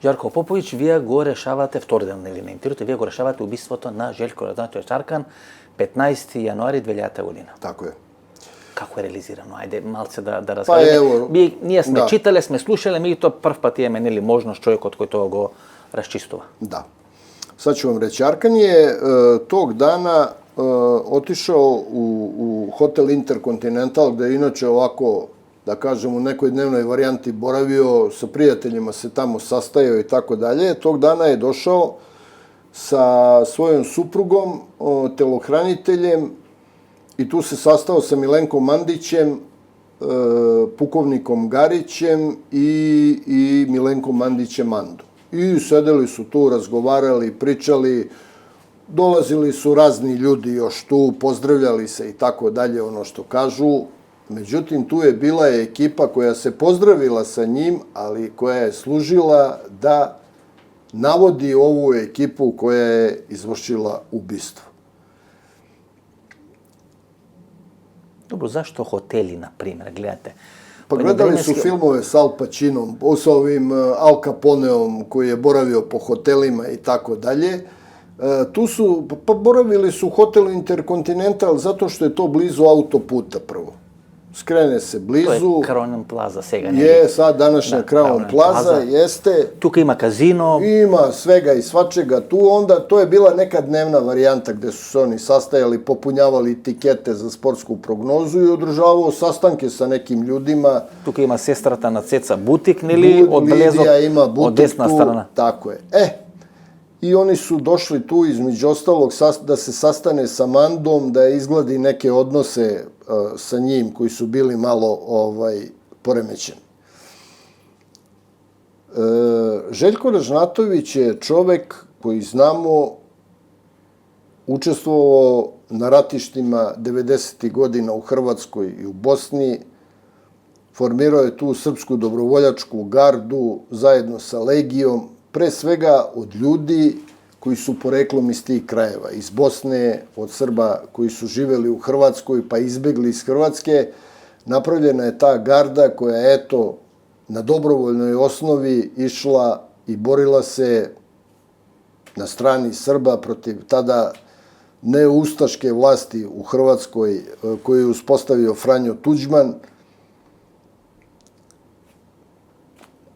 Žarko Popović, вие го решавате втори ден или на интервјуто, вие го решавате убиството на Željko Ražnatović Arkan 15. јануари 2000 година. Tako je. Како е реализирано? Ајде малце да разкажеме. Ние сме читале, сме слушале, ми то прв пат имаме нели можност човекот кој тоа го расчистува. Da. Sad ću vam reći, Arkan je tog dana otišao u hotel Intercontinental, gde je inače ovako, da kažem, u nekoj dnevnoj varijanti boravio, sa prijateljima se tamo sastajao i tako dalje. Tog dana je došao sa svojom suprugom, telohraniteljem, i tu se sastao sa Milenkom Mandićem, pukovnikom Garićem i Milenkom Mandićem Mandu. I sedeli su tu, razgovarali, pričali, dolazili su razni ljudi još tu, pozdravljali se i tako dalje, ono što kažu. Međutim, tu je bila ekipa koja se pozdravila sa njim, ali koja je služila da navodi ovu ekipu koja je izvršila ubistvo. Dobro, zašto hoteli, na primjer, gledate? Pa gledali su filmove s Al Pacinom, sa ovim Al Caponeom koji je boravio po hotelima i tako dalje. Tu su, pa boravili su u hotelu Intercontinental zato što je to blizu autoputa prvo. Skrene se blizu. To je Crown Plaza sega. Je, sad današnja Crown Plaza, jeste. Tuka ima kazino. Ima svega i svačega tu. Onda to je bila neka dnevna varijanta gde su se oni sastajali, popunjavali tikete za sportsku prognozu i održavao sastanke sa nekim ljudima. Tuka ima sestrata na Ceca butik, ili Lidija ima butik od desna tu, strana. Tako je. I oni su došli tu, između ostalog, da se sastane sa Mandom, da izgledi neke odnose sa njim koji su bili malo poremećeni. Željko Ražnatović je čovek koji znamo učestvovao na ratištima 90. godina u Hrvatskoj i u Bosni. Formirao je tu srpsku dobrovoljačku gardu zajedno sa Legijom, pre svega od ljudi koji su poreklom iz tih krajeva, iz Bosne, od Srba koji su živeli u Hrvatskoj pa izbegli iz Hrvatske. Napravljena je ta garda koja je, eto, na dobrovoljnoj osnovi išla i borila se na strani Srba protiv tada neustaške vlasti u Hrvatskoj koju je uspostavio Franjo Tuđman.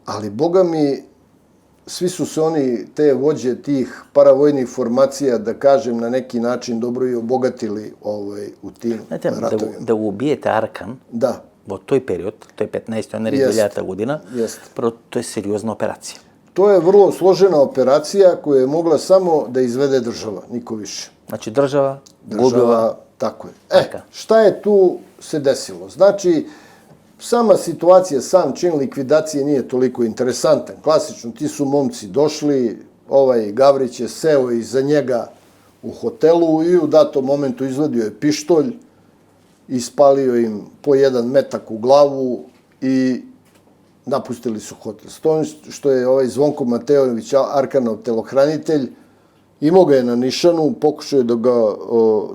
Ali, boga mi, svi su se oni, te vođe tih paravojnih formacija, da kažem, na neki način dobro i obogatili u tim ratovima. Da ubijete Arkan, u toj period, to je 15. januari 2000 godina, prvo, to je seriozna operacija. To je vrlo složena operacija koju je mogla samo da izvede država, niko više. Znači država gubila. Tako je. Šta je tu se desilo? Znači, sama situacija, sam čin likvidacije nije toliko interesantan. Klasično, ti su momci došli, ovaj Gavrić je seo iza njega u hotelu i u datom momentu izvadio je pištolj, ispalio im po jedan metak u glavu i napustili su hotel. Što je ovaj Zvonko Mateović, Arkanov telohranitelj, imao ga je na nišanu, pokušao je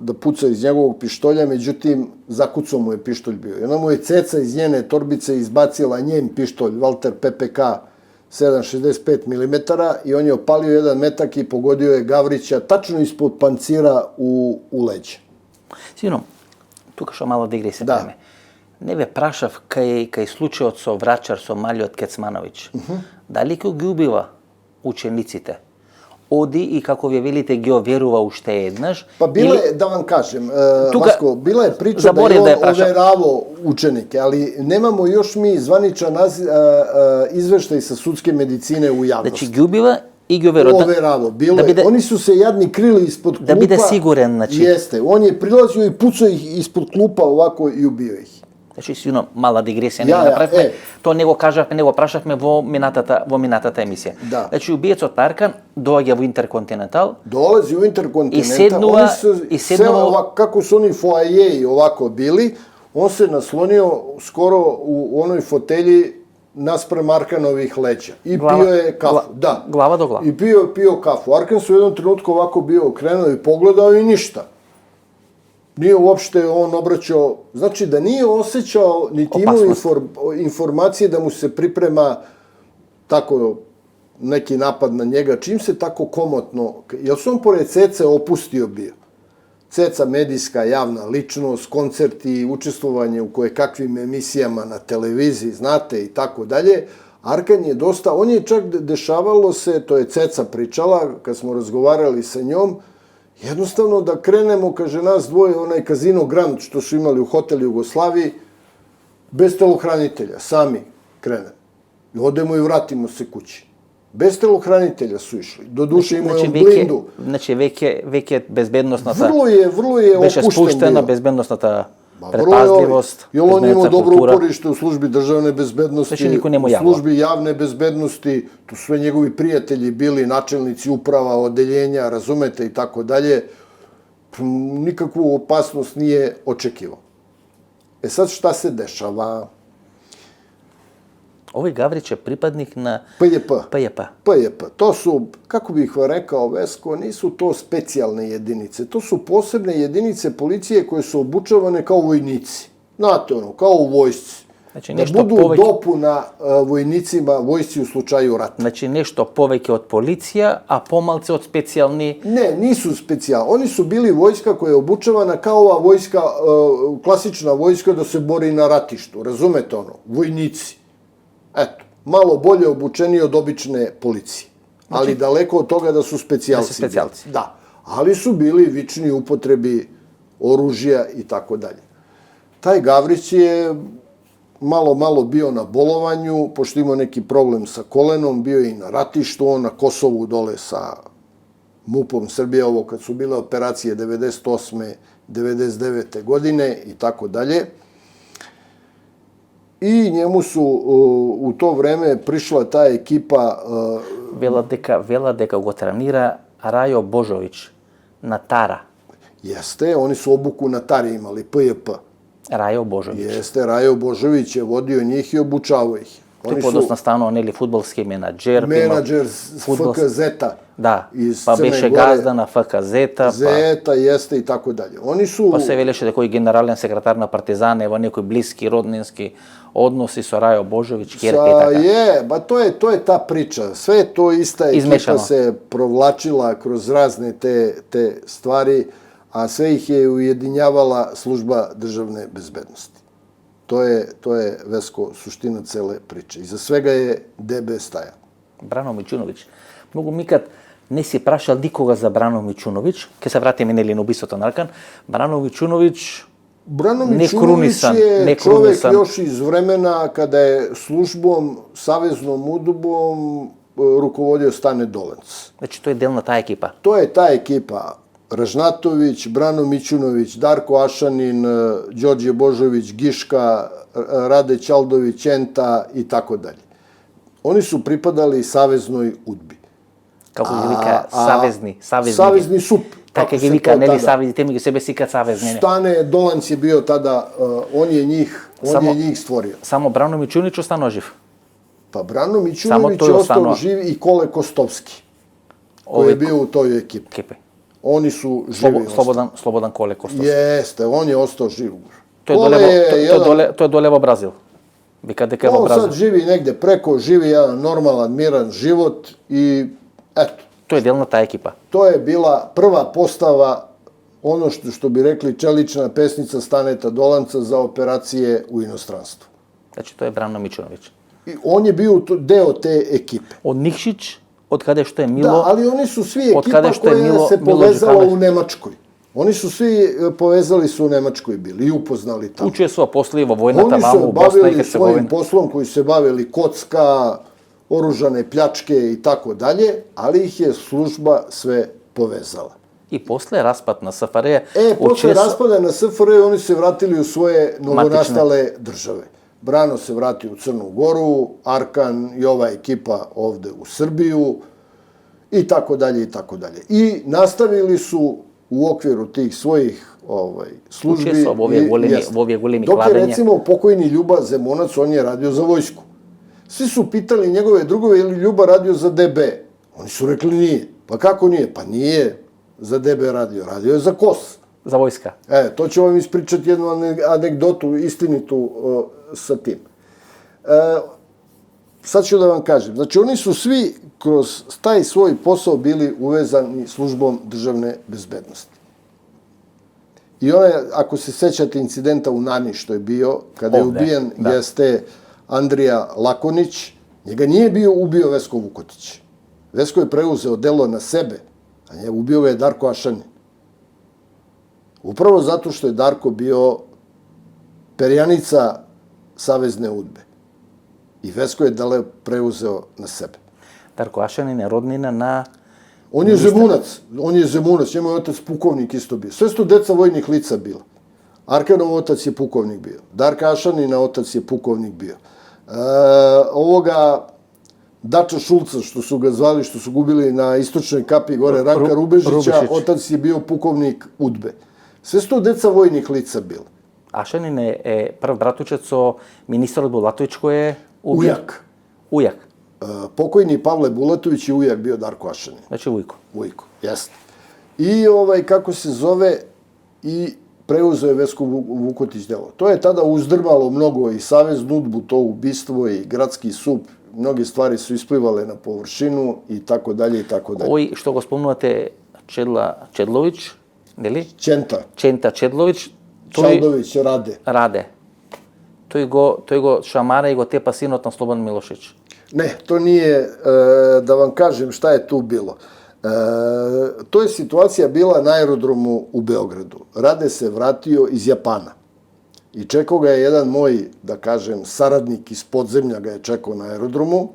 da puca iz njegovog pištolja, međutim, zakucao mu je pištolj bio. I onda mu je Ceca iz njene torbice izbacila njen pištolj, Walter PPK 7,65 mm, i on je opalio jedan metak i pogodio je Gavrića tačno ispod pancira u leđe. Sino, тука што мало да игри се преме. Не ве прашав кај случајот со Врачар, со Малиот Кецмановиќ. Дали ќе ги убива учениците? Оди и, како вие велите, ги оверува уште еднаш? Pa bila je, da vam kažem, Vasko, bila je priča da je on overavao učenike, ali nemamo još mi zvaničan izveštaj sa sudske medicine u javnosti. Znači, gi убива и ги оверува. Overavao, bilo je. Oni su se jadni krili ispod klupa. Da bide siguren, znači. Jeste, on je prilazio i pucao ih ispod klupa ovako i ubio ih. Значи, сигурно, мала дигресија не направивме. Тоа не го кажавме, не го прашавме во минатата емисија. Значи, убиецот Аркан доаѓа во Интерконтинентал. Долази у Интерконтинентал. И седнува... Како su oni foajeji ovako bili, on se naslonio skoro u onoj fotelji naspram Arkanovih leća. I pio je kafu. Da. Glava do glava. I pio kafu. Arkan se u jednom trenutku ovako bio okrenuo i pogledao i ništa. Nije uopšte on obraćao, znači da nije osjećao, niti imao informacije da mu se priprema tako neki napad na njega, čim se tako komotno, jel se on pored Cece opustio bio? Ceca medijska javna ličnost, koncerti, učestvovanje u kojekakvim emisijama na televiziji, znate, i tako dalje. Arkan je dosta, on je čak dešavalo se, to je Ceca pričala, kad smo razgovarali sa njom, jednostavno da krenemo, kaže nas dvoje, onaj Kazino Grand što su imali u hotelu Jugoslaviji, bez telohranitelja, sami krenemo. I odemo i vratimo se kući. Bez telohranitelja su išli. Doduše imao je blindu. Znači, vek je bezbednostna ta... Vrlo je opušten spuštena bio. Bezbednostna ta predpazljivost. Jer on imao dobro uporište u službi državne bezbednosti, znači, niko nema u javno. službi javne bezbednosti, tu sve njegovi prijatelji bili načelnici uprava, odeljenja, razumete, i tako dalje. Nikakvu opasnost nije očekivao. E sad šta se dešava? Ovaj Gavrić je pripadnik na PJP. To su, kako bih vam rekao, Vesko, nisu to specijalne jedinice. To su posebne jedinice policije koje su obučavane kao vojnici. Znate ono, kao u vojsci. Znači, da budu dopuna vojnicima, vojsci u slučaju rata. Znači, nešto poveke od policija, a pomalce od specijalni... Ne, nisu specijalni. Oni su bili vojska koja je obučavana kao ova vojska, klasična vojska da se bori na ratištu. Razumete ono? Vojnici. Eto, malo bolje obučeni od obične policije. Ali znači, daleko od toga da su specijalci. Da, ali su bili vični upotrebi oružja i tako dalje. Taj Gavrić je malo bio na bolovanju, pošto imao neki problem sa kolenom, bio je i na ratištu, on na Kosovu dole sa MUP-om Srbije, ovo kad su bile operacije 98. 99. godine i tako dalje. I njemu su u to vreme prišla ta ekipa... Vela deka go trenira Rajo Božović na Tara. Jeste, oni su obuku na Tari imali, PJP. Rajo Božović. Jeste, Rajo Božović je vodio njih i obučavao ih. Tu podostano neli fudbalski menadžer. Menadžer FK Zeta. Da, pa beše gazda na FK Zeta. Zeta, jeste, i tako dalje. Oni su... Pa se veleše da koji generalni sekretar na Partizane, evo nekoj bliski, rodninski odnosi sa Rajo Božović, Kjerke i tako. Ba to je ta priča. Sve to ista ekipa se provlačila kroz razne te stvari, a sve ih je ujedinjavala služba državne bezbednosti. To je, Vesko, suština cele priče. Iza svega je DB staja. Brano Mićunović. Mogu mi kad nisi prašal nikoga za Brano Mićunović, kad se vratim i neli na ubistото na Arkan, Brano Mićunović je čovek još iz vremena kada je službom, saveznom udubom rukovodio Stane Dolenc. Znači, to je delna ta ekipa? To je ta ekipa. Ražnatović, Brano Mićunović, Darko Ašanin, Đorđe Božović, Giška, Rade Ćaldović, Enta i tako dalje. Oni su pripadali saveznoj udbi. Kako je vika savezni? Savezni sup. Tako je vika, ne li savezni, temi sebe sika savezni. Stane Dolanc je bio tada, on je njih stvorio. Samo Brano Mićunović ostano živ? Pa Brano Mićunović je ostao živ i Kole Kostovski, koji je bio u toj ekipi. Oni su živi. Slobodan Kole Kostovski. Jeste, on je ostao živ. To je dolevo Brazil. On sad živi negde preko, živi jedan normalan, miran život i eto. To je delna ta ekipa. To je bila prva postava, ono što bi rekli čelična pesnica Staneta Dolanca za operacije u inostranstvu. Znači, to je Brano Mićunović. I on je bio deo te ekipe. Od Nikšić, od kada što je Milo... Da, ali oni su svi ekipa koja se povezala u Nemačkoj. Oni su svi povezali su u Nemačkoj bili i upoznali tamo. Učio su poslivo vojnata vamo u Bosni i Hercegovini. Oni su bavili svojim poslom koji se bavili kocka, oružane pljačke i tako dalje, ali ih je služba sve povezala. I posle raspad na SFRJ... Posle raspada na SFRJ oni se vratili u svoje novonastale države. Brano se vratio u Crnu Goru, Arkan i ova ekipa ovde u Srbiju i tako dalje i tako dalje. I nastavili su u okviru tih svojih službi. Učio su ovje golemi dok kladenje. je recimo pokojni Ljuba Zemunac, on je radio za vojsku. Svi su pitali njegove drugove ili Ljuba radio za DB. Oni su rekli nije. Pa kako nije? Pa nije za DB radio. Radio je za KOS. Za vojska. To ću vam ispričati jednu anegdotu istinitu sa tim. sad ću da vam kažem. Znači, oni su svi kroz taj svoj posao bili uvezani službom državne bezbednosti. I onaj, ako se sećate incidenta u Nani što je bio, kada je ubijen, jeste Andrija Lakonić, njega nije bio ubio Vesko Vukotić. Vesko je preuzeo delo na sebe, a ubio ga je Darko Ašanin. Upravo zato što je Darko bio perjanica Savezne udbe. I Vesko je delo preuzeo na sebe. Darko Ašanin je rodnina na... On je Zemunac, njemu je otac pukovnik isto bio. Sve su to deca vojnih lica bila. Arkanov otac je pukovnik bio. Darka Ašanina otac je pukovnik bio. Ovoga Dača Šulca, što su ga zvali, što su gubili na istočnoj kapi gore, Ranka Rubežića, otac je bio pukovnik udbe. Sve su to deca vojnih lica bila. Ašanin je prv bratučec o ministar Bulatović koji je... Ujak. Ujak. Pokojni Pavle Bulatović je ujak bio Darko Ašanin. Znači Vujko. Vujko, jasno. I kako se zove, i preuzeo je Vesko Vukotić delo. To je tada uzdrmalo mnogo i Saveznu udbu, to ubistvo i gradski sup, mnoge stvari su isplivale na površinu i tako dalje i tako dalje. Ovo što go spomenuvate Čedlović, ili? Čenta Čedlović. Čaldović, Rade. To je go šamara i go tepa sinot na Slobodan Milošić. Ne, to nije, da vam kažem šta je tu bilo. To je situacija bila na aerodromu u Beogradu. Rade se vratio iz Japana. I čekao ga je jedan moj, da kažem, saradnik iz podzemlja ga je čekao na aerodromu.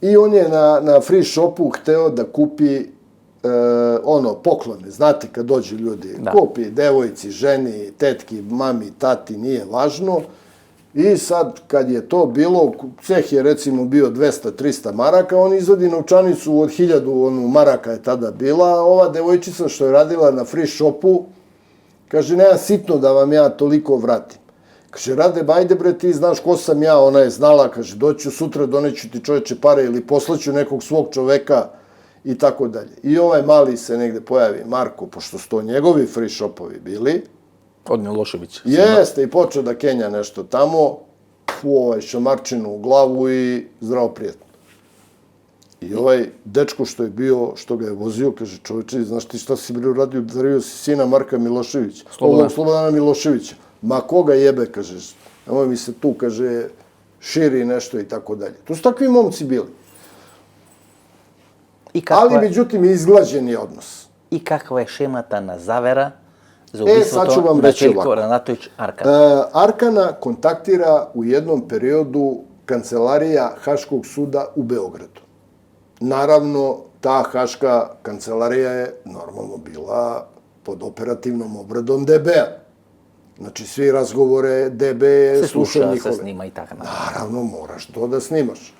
I on je na free shopu hteo da kupi poklone. Znate kad dođu ljudi, kupi devojci, ženi, tetki, mami, tati, nije važno. I sad, kad je to bilo, ceh je recimo bio 200-300 maraka, on izvadi novčanicu od 1000 maraka je tada bila. Ova devojčica što je radila na free shopu, kaže, nema sitno da vam ja toliko vratim. Kaže, Rade, bajde bre, ti znaš ko sam ja, ona je znala, kaže, doću sutra, doneću ti čoveče pare ili poslaću nekog svog čoveka i tako dalje. I ovaj mali se negde pojavi, Marko, pošto su to njegovi free shopovi bili. Od Miloševića. Jeste, i počeo da kenja nešto tamo, šamarčinu u glavu i zdravo prijatno. I ovaj dečko što je bio, što ga je vozio, kaže, čoveče, znaš ti šta si bre uradio, dario si sina Marka Miloševića, Slobodana Miloševića. Ma koga jebe, kaže, nemoj mi se tu, kaže, širi nešto i tako dalje. To su takvi momci bili. Ali, međutim, izglađen je odnos. I kakva je šematana zavera za ubistvo na Čeljko Ranatović Arkana? Arkana kontaktira u jednom periodu kancelarija Haškog suda u Beogradu. Naravno, ta Haška kancelarija je normalno bila pod operativnom obradom DB-a. Znači, svi razgovore DB je slušao njihove. Se sluša, se snima i tako. Naravno, moraš to da snimaš.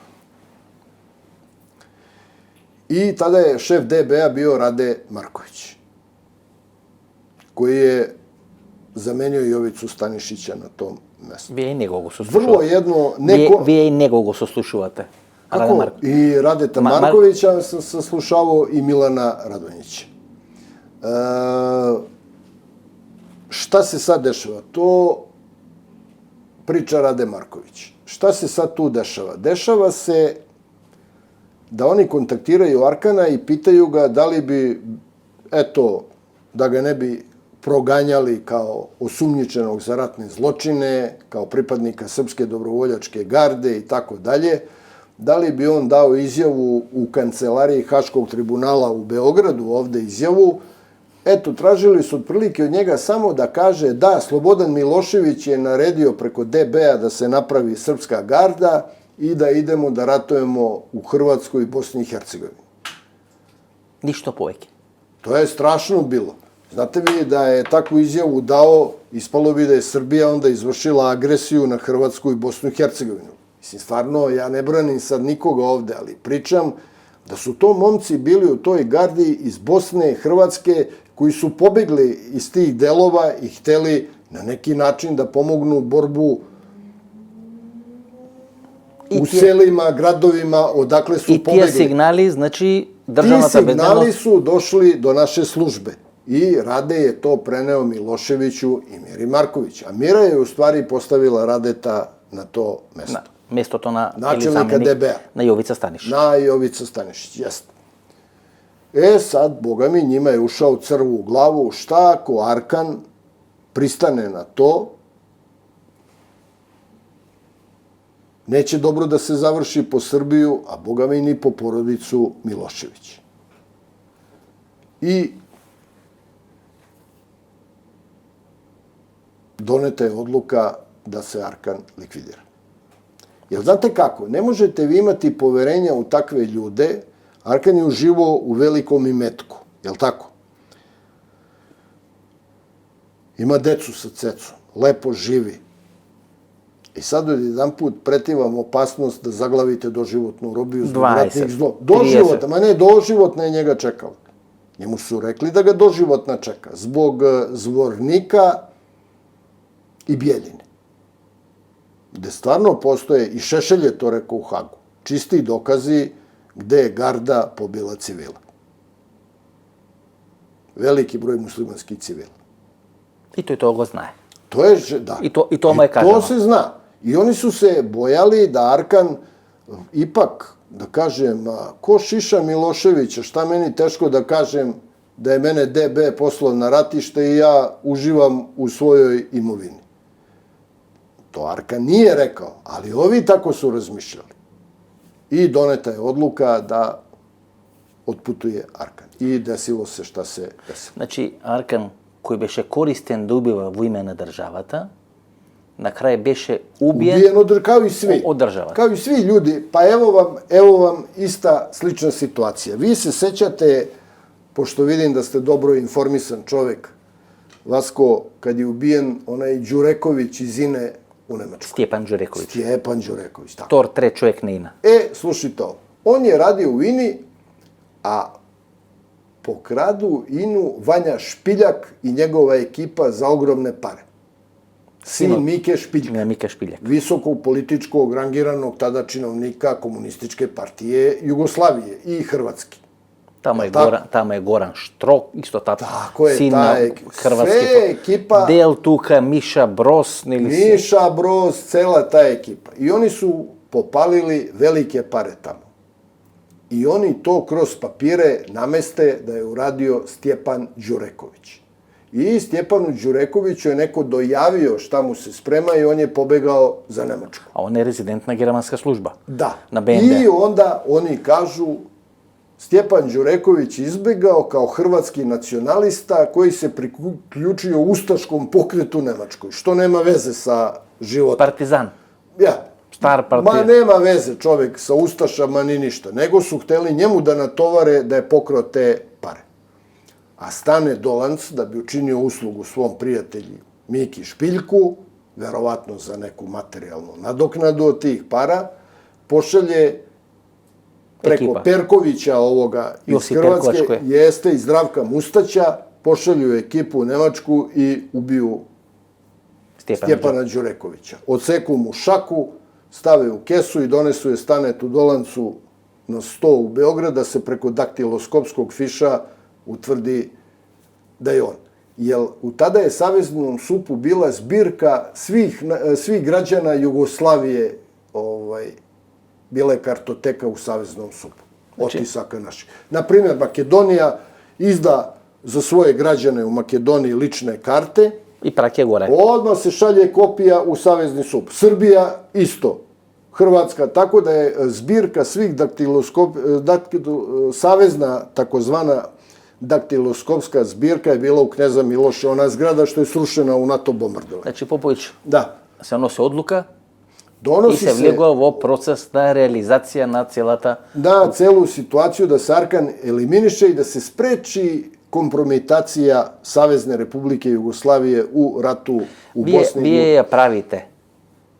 I tada je šef DB-a bio Rade Marković, koji je zamenio Jovicu Stanišića na tom mestu. Вие и него го сослушувате. Vrlo jedno... Вие и него го сослушувате. Kako? I Radeta Markovića sam saslušavao i Milana Radonjića. Šta se sad dešava? To priča Rade Marković. Šta se sad tu dešava? Dešava se da oni kontaktiraju Arkana i pitaju ga da li bi, eto, da ga ne bi proganjali kao osumnjičenog za ratne zločine, kao pripadnika Srpske dobrovoljačke garde i tako dalje, da li bi on dao izjavu u kancelariji Haškog tribunala u Beogradu, ovde izjavu. Eto, tražili su otprilike od njega samo da kaže da, Slobodan Milošević je naredio preko DB-a da se napravi Srpska garda i da idemo da ratujemo u Hrvatskoj i Bosni i Hercegovini. Ništa poveke. To je strašno bilo. Znate vi da je takvu izjavu dao, ispalo bi da je Srbija onda izvršila agresiju na Hrvatsku i Bosnu i Hercegovinu. Mislim, stvarno, ja ne branim sad nikoga ovde, ali pričam da su to momci bili u toj gardi iz Bosne i Hrvatske koji su pobegli iz tih delova i hteli na neki način da pomognu borbu u selima, gradovima, odakle su pobegli. I tije signali, znači, državната bezbedност... Ti signali su došli do naše službe. I Rade je to preneo Miloševiću i Miri Marković. A Mira je u stvari postavila Radeta na to mesto. Mesto to na... ili Načelnika zamenik DB-a. Na Jovica Stanišić. Na Jovica Stanišić, jasno. Sad, boga mi, njima je ušao crv u glavu, šta ako Arkan pristane na to, neće dobro da se završi po Srbiju, a boga mi ni po porodicu Milošević. I doneta je odluka da se Arkan likvidira. Jer znate kako, ne možete vi imati poverenja u takve ljude. Arkan je uživao u velikom imetku, je li tako? Ima decu sa cecom, lepo živi. I sad jedan put preti vam opasnost da zaglavite doživotnu robiju zbog ratnih zlo. Doživotna, ma ne, doživotna je njega čekala. Njemu su rekli da ga doživotna čeka, zbog Zvornika i Bijeljine. Gde stvarno postoje, i Šešelj je to rekao u Hagu, čisti dokazi gde je garda pobila civila. Veliki broj muslimanskih civila. I to go znaje. To je, da. I to mu je kaženo. To se zna. I oni su se bojali da Arkan ipak, da kažem, ko šiša Miloševića, šta meni teško da kažem da je mene DB poslao na ratište i ja uživam u svojoj imovini. To Arkan nije rekao, ali ovi tako su razmišljali. I doneta je odluka da otputuje Arkan. I desilo se šta se desilo. Znači, Arkan, koji beše koristen da ubiva u ime na državata, na kraju beše ubijen kao i svi. Od državata. Kao i svi ljudi. Pa evo vam ista slična situacija. Vi se sećate, pošto vidim da ste dobro informisan čovek, Vasko, kad je ubijen onaj Đureković iz INE u Nemačkoj. Stjepan Đureković. Tako. Tor tre čovjek na INA. Slušaj to. On je radio u INI, a pokradu INU Vanja Špiljak i njegova ekipa za ogromne pare. Sin Mike Špiljak. Visokog političkog rangiranog tada činovnika Komunističke partije Jugoslavije i Hrvatske. Tamo je Goran Štrok, isto tako je, sin Hrvatske. Sve ekipa. Del Tuka, Miša Broz. Miša Broz, cela ta ekipa. I oni su popalili velike pare tamo. I oni to kroz papire nameste da je uradio Stjepan Đureković. I Stjepanu Đurekoviću je neko dojavio šta mu se sprema i on je pobegao za Nemačku. A on je rezidentna germanska služba. Da. Na BND. I onda oni kažu Stjepan Đureković izbegao kao hrvatski nacionalista koji se priključio ustaškom pokretu Nemačkoj, što nema veze sa životom. Partizan. Ja. Star partizan. Ma nema veze čovek sa ustašama ni ništa, nego su hteli njemu da natovare da je pokrao te pare. A Stane Dolanc, da bi učinio uslugu svom prijatelju Miki Špiljku, verovatno za neku materijalnu nadoknadu od tih para, pošalje preko Perkovića ovoga iz Hrvatske, jeste i Zdravka Mustaća, pošalju ekipu u Nemačku i ubiju Stjepana Đurekovića. Odseku mu šaku, stave u kesu i donesu je Stanetu Dolancu na sto u Beograd da se preko daktiloskopskog fiša utvrdi da je on. Jer tada je Saveznom SUP-u bila zbirka svih građana Jugoslavije, bila je kartoteka u Saveznom SUP-u, otisaka naših. Naprimjer, Makedonija izda za svoje građane u Makedoniji lične karte. I prak je gore. Odmah se šalje kopija u Savezni SUP. Srbija isto. Hrvatska, tako da je zbirka svih savezna takozvana daktiloskopska zbirka je bila u Kneza Miloša, ona zgrada što je srušena u NATO bombardovanju. Znači, Popović, se donosi odluka i se vljegao ovo proces da je realizacija na cijelata... Da, celu situaciju da se Arkan eliminiše i da se spreči kompromitacija Savezne Republike Jugoslavije u ratu u Bosni. Vi je pravite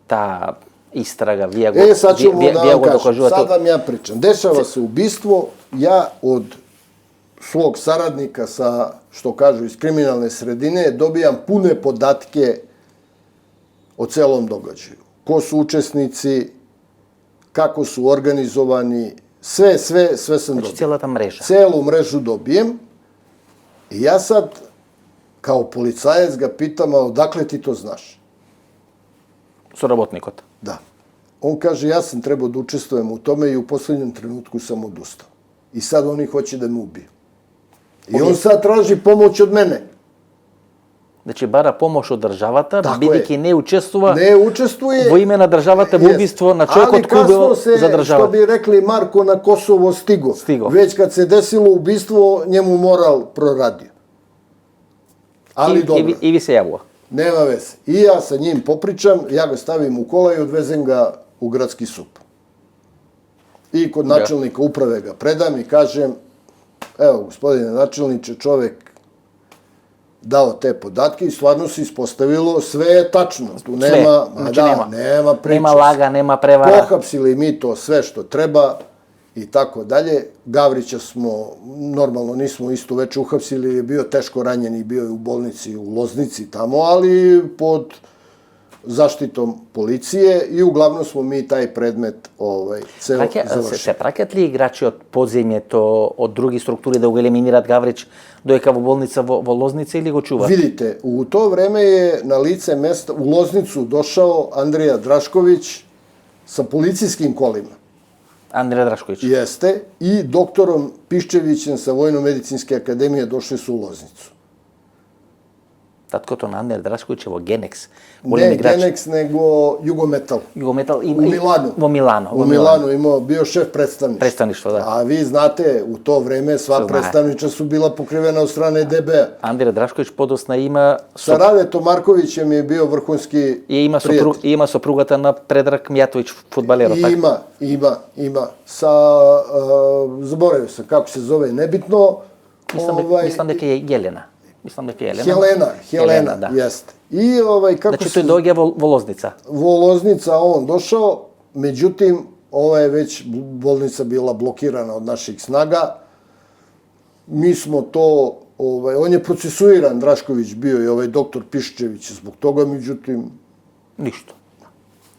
ta istraga, sad ćemo da vam kažem, sad vam ja pričam. Dešava se ubistvo, ja od svog saradnika sa, što kažu, iz kriminalne sredine, dobijam pune podatke o celom događaju. Ko su učesnici, kako su organizovani, sve sam dobio. Znači, cijela ta mreža. Celu mrežu dobijem i ja sad, kao policajac, ga pitam, a odakle ti to znaš? Сурабotnikot. Da. On kaže, ja sam trebao da učestvujem u tome i u poslednjem trenutku sam odustao. I sad oni hoće da me ubiju. I on sad traži pomoć od mene. Znači, bara pomoć od državata, Tako бидејќи je. не учествува Ne učestvuje. во име на државата во убиство на човекот кој бил Ali kasno se, за što државата. bi rekli, Marko na Kosovo stigo. Stigo. Već kad se desilo ubistvo, njemu moral proradio. Ali dobro. И ви се јавува. Nema veze. I ja sa njim popričam, ja ga stavim u kola i odvezem ga u gradski sud. I kod načelnika uprave ga predam i kažem, evo, gospodine načelniče, čovek dao te podatke i stvarno se ispostavilo, sve je tačno. Tu nema, Znači, nema priče. Нема лага, нема превара. Pohapsili mi to sve što treba i tako dalje. Gavrića smo, normalno nismo isto već uhapsili, je bio teško ranjen i bio je u bolnici u Loznici tamo, ali pod zaštitom policije i uglavnom smo mi taj predmet ceo završili. Се праќат ли играчи од подземјето, од други структури да го елиминират Гаврич доека во болница во Лозница или го чуваат? Vidite, u to vreme je na lice mesta, u Loznicu došao Andrija Drašković sa policijskim kolima. Андреј Драшковиќ. Jeste, i doktorom Piščevićem sa Vojno-medicinske akademije došli su u Loznicu. Таткото на Андреј Драшковиќ е во Генекс. Ne Genex, nego Jugometal. Jugometal U Milanu. Во Милано. U Milanu imao, bio šef predstavništva. Predstavništvo, da. A vi znate, u to vreme sva predstavniča su bila pokrivena od strane DB-a. Андреј Драшковиќ подосна има Sa Radetom Markovićem je bio vrhunski prijatelj. има сопругата на Предраг Мјатовиќ, фудбалерот, така? Ima. Sa, zaboravio sam kako se zove, nebitno. Мислам дека е Јелена. Мислам дека е Јелена. Helena, да. jeste. I kako Значи se... тој доаѓа во Лозница. Loznica on došao, međutim, ova je već bolnica bila blokirana od naših snaga. Mi smo to, on je procesuiran, Drašković bio i ovaj doktor Piščević zbog toga, međutim, Ништо.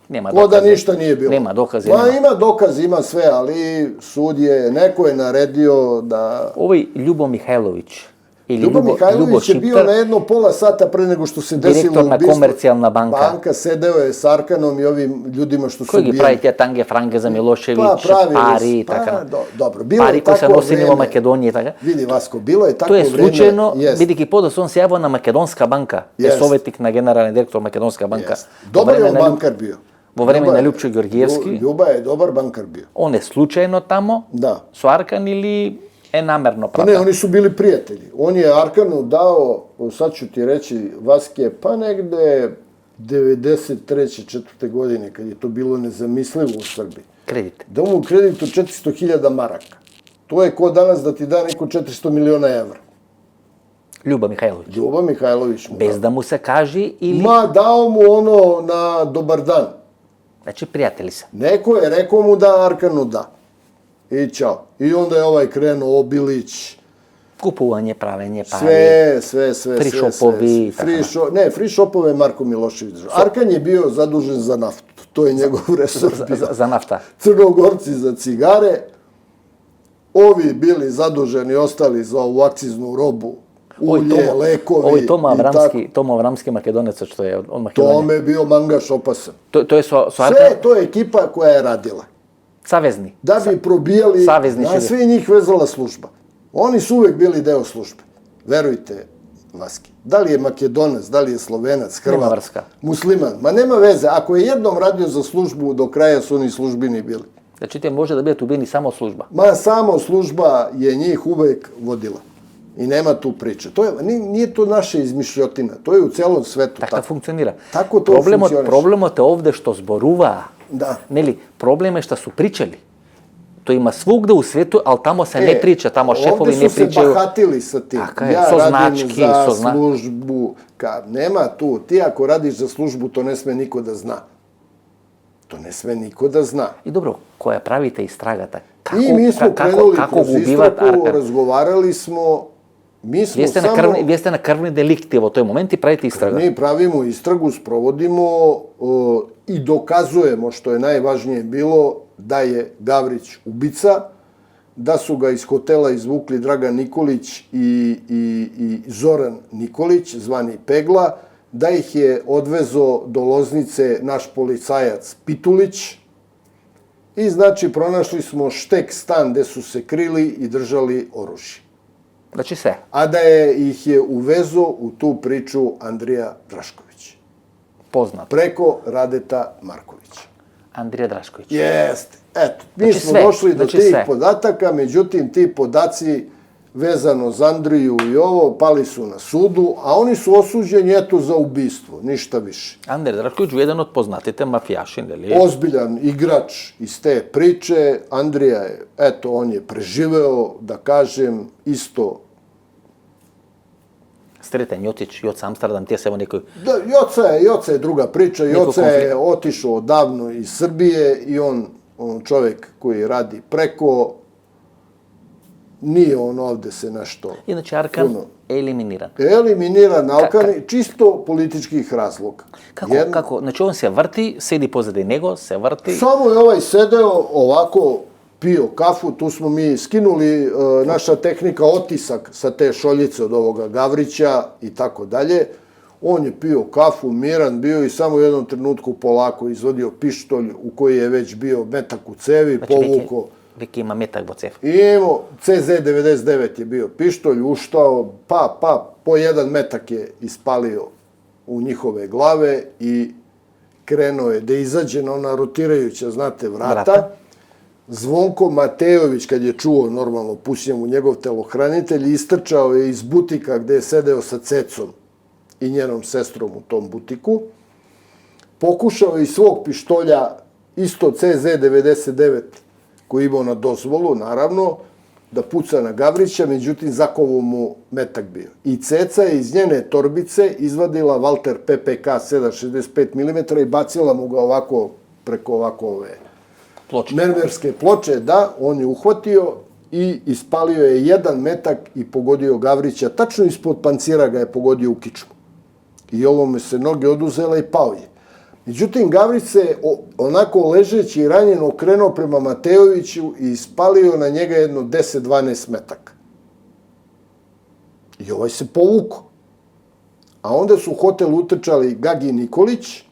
Нема ko da докази. ništa nije bilo. Нема докази. Ma ima dokaz, ima sve, ali sud je, neko je naredio da... Овој Љубо Михајловиќ или Ljubo Љубо Mihajlović je bio na Шиптар, jedno pola sata pre nego što se desilo директор на ubistvo. Комерцијална банка. Banka sedeo je s Arkanom i ovim ljudima što su Кој ги ubijeni. прави тие танге франге за Милошевиќ, pravili пари и su. така. Dobro, bilo Пари je кои се tako носени во vreme. Македонија и така. Vidi, Vasko, bilo je tako Тоа е vreme. случајно, Jest. бидејќи подоцна он се јавува на Македонска банка. Е Jest. советник на генерален директор Македонска банка. Jest. Dobar je on bankar bio. Во време Ljuba на je- Љупчо Ѓоргиевски, Ljuba je dobar bankar bio. он е случајно тамо, Da. со Аркан или е намерно Pa ne, пратен? oni su bili prijatelji. On je Arkanu dao, sad ću ti reći, Vaske, pa negde 93. 4. godine, kad je to bilo nezamislivo u Srbiji. Кредит. Da mu kredit od 400.000 maraka. To je ko danas da ti da neko 400 miliona evra. Љуба Михајловиќ. Ljuba Mihajlović mu Без dao. да му се кажи или... Ma, dao mu ono na dobar dan. Значи, пријатели се. Neko je rekao mu da, Arkanu da. I čao. I onda je ovaj krenuo, Obilić, Купување, правење пари. sve. Free shopovi i tako Free shopove je Marko Milošević držao. Arkan je bio zadužen za naftu. To je njegov resor bio. За нафта. Crnogorci za cigare, ovi bili zaduženi, ostali za ovu akciznu robu, ulje, lekovi Овој Тома i tako. Аврамски, Тома Аврамски македонецот што е од Македонија. Tome je bio mangaš opasan. Тој е со Sve Аркан je to ekipa koja je radila. савезни. Da bi probijali, Saveznici. na sve njih vezala služba. Oni su uvek bili deo službe. Verujte, Vaski. Da li je Makedonac, da li je Slovenac, Nema Hrvat, vrska. Musliman. Ma nema veze. Ako je jednom radio za službu, do kraja su oni službini bili. Значи, тие може да бидат убиени само служба. Ma samo služba je njih uvek vodila. I nema tu priče. To je, nije to naša izmišljotina. To je u celom svetu Така tako. функционира. Tako to funkcioniše. Проблемот е овде што зборуваа. Да. Нели, проблем е што су причали. Тоа има свугде у свету, ал тамо се не прича, тамо шефови не Ovde su se причају. bahatili sa tim. Така е, Ja со radim значки, za со službu. Nema tu. Ti ako radiš za službu, to ne sme niko da zna. To ne sme niko da zna. И добро, која правите истрагата? I mi smo krenuli како kroz го убиват istragu, Аркан? razgovarali smo. Mi smo samo... Вие сте на крвни деликти во тој момент и правите истрага. Mi pravimo istragu, sprovodimo i dokazujemo, što je najvažnije bilo, da je Gavrić ubica, da su ga iz hotela izvukli Dragan Nikolić i Zoran Nikolić, zvani Pegla, da ih je odvezo do Loznice naš policajac Pitulić, I znači pronašli smo štek stan gde su se krili i držali oružje. Znači sve. A da ih je uvezo u tu priču Andrija Drašković. Poznat. Preko Radeta Markovića. Andrija Drašković. Jeste. Eto, mi Znači smo sve. došli do Znači tih sve. podataka, međutim ti podaci vezano za Andriju i ovo pali su na sudu, a oni su osuđeni eto za ubistvo, ništa više. Andrija Drašković je jedan od poznatite mafijašin, ili? Ozbiljan igrač iz te priče, Andrija je, eto, on je preživeo, da kažem, isto. Sreten Jotić, Joc Amsterdam, tije se evo nekoj... Da, Joca je druga priča, Joca je otišao odavno iz Srbije i on čovjek koji radi preko, nije on ovde se nešto... Inače, Arkan eliminiran. Eliminiran Arkan, čisto političkih razloga. Kako? Znači, on se vrti, sedi pozadej nego, se vrti... Samo je ovaj sedeo ovako, pio kafu, tu smo mi skinuli naša tehnika otisak sa te šoljice od ovoga Gavrića i tako dalje. On je pio kafu, miran bio i samo u jednom trenutku polako izvodio pištolj u koji je već bio metak u cevi, povukao. Veki ima metak bo cev. I imao, CZ99 je bio pištolj, uštao, po jedan metak je ispalio u njihove glave i krenuo je da izađe na ona rotirajuća, znate, vrata. Zvonko Matejović, kad je čuo normalno pušenjem u njegov telohranitelj, istrčao je iz butika gde je sedeo sa Cecom i njenom sestrom u tom butiku. Pokušao je iz svog pištolja, isto CZ99, koji imao na dozvolu, naravno, da puca na Gavrića, međutim, zakovo mu metak bio. I Ceca je iz njene torbice izvadila Walter PPK 7,65 mm i bacila mu ga ovako, preko ovako ove mermerske ploče, da, on je uhvatio i ispalio je jedan metak i pogodio Gavrića, tačno ispod pancira ga je pogodio u kičmu. I ovome se noge oduzela i pao je. Međutim, Gavrić se onako ležeći i ranjen okrenuo prema Matejoviću i ispalio na njega jedno 10-12 metaka. I ovaj se povukao. A onda su u hotel utrčali Gagi Nikolić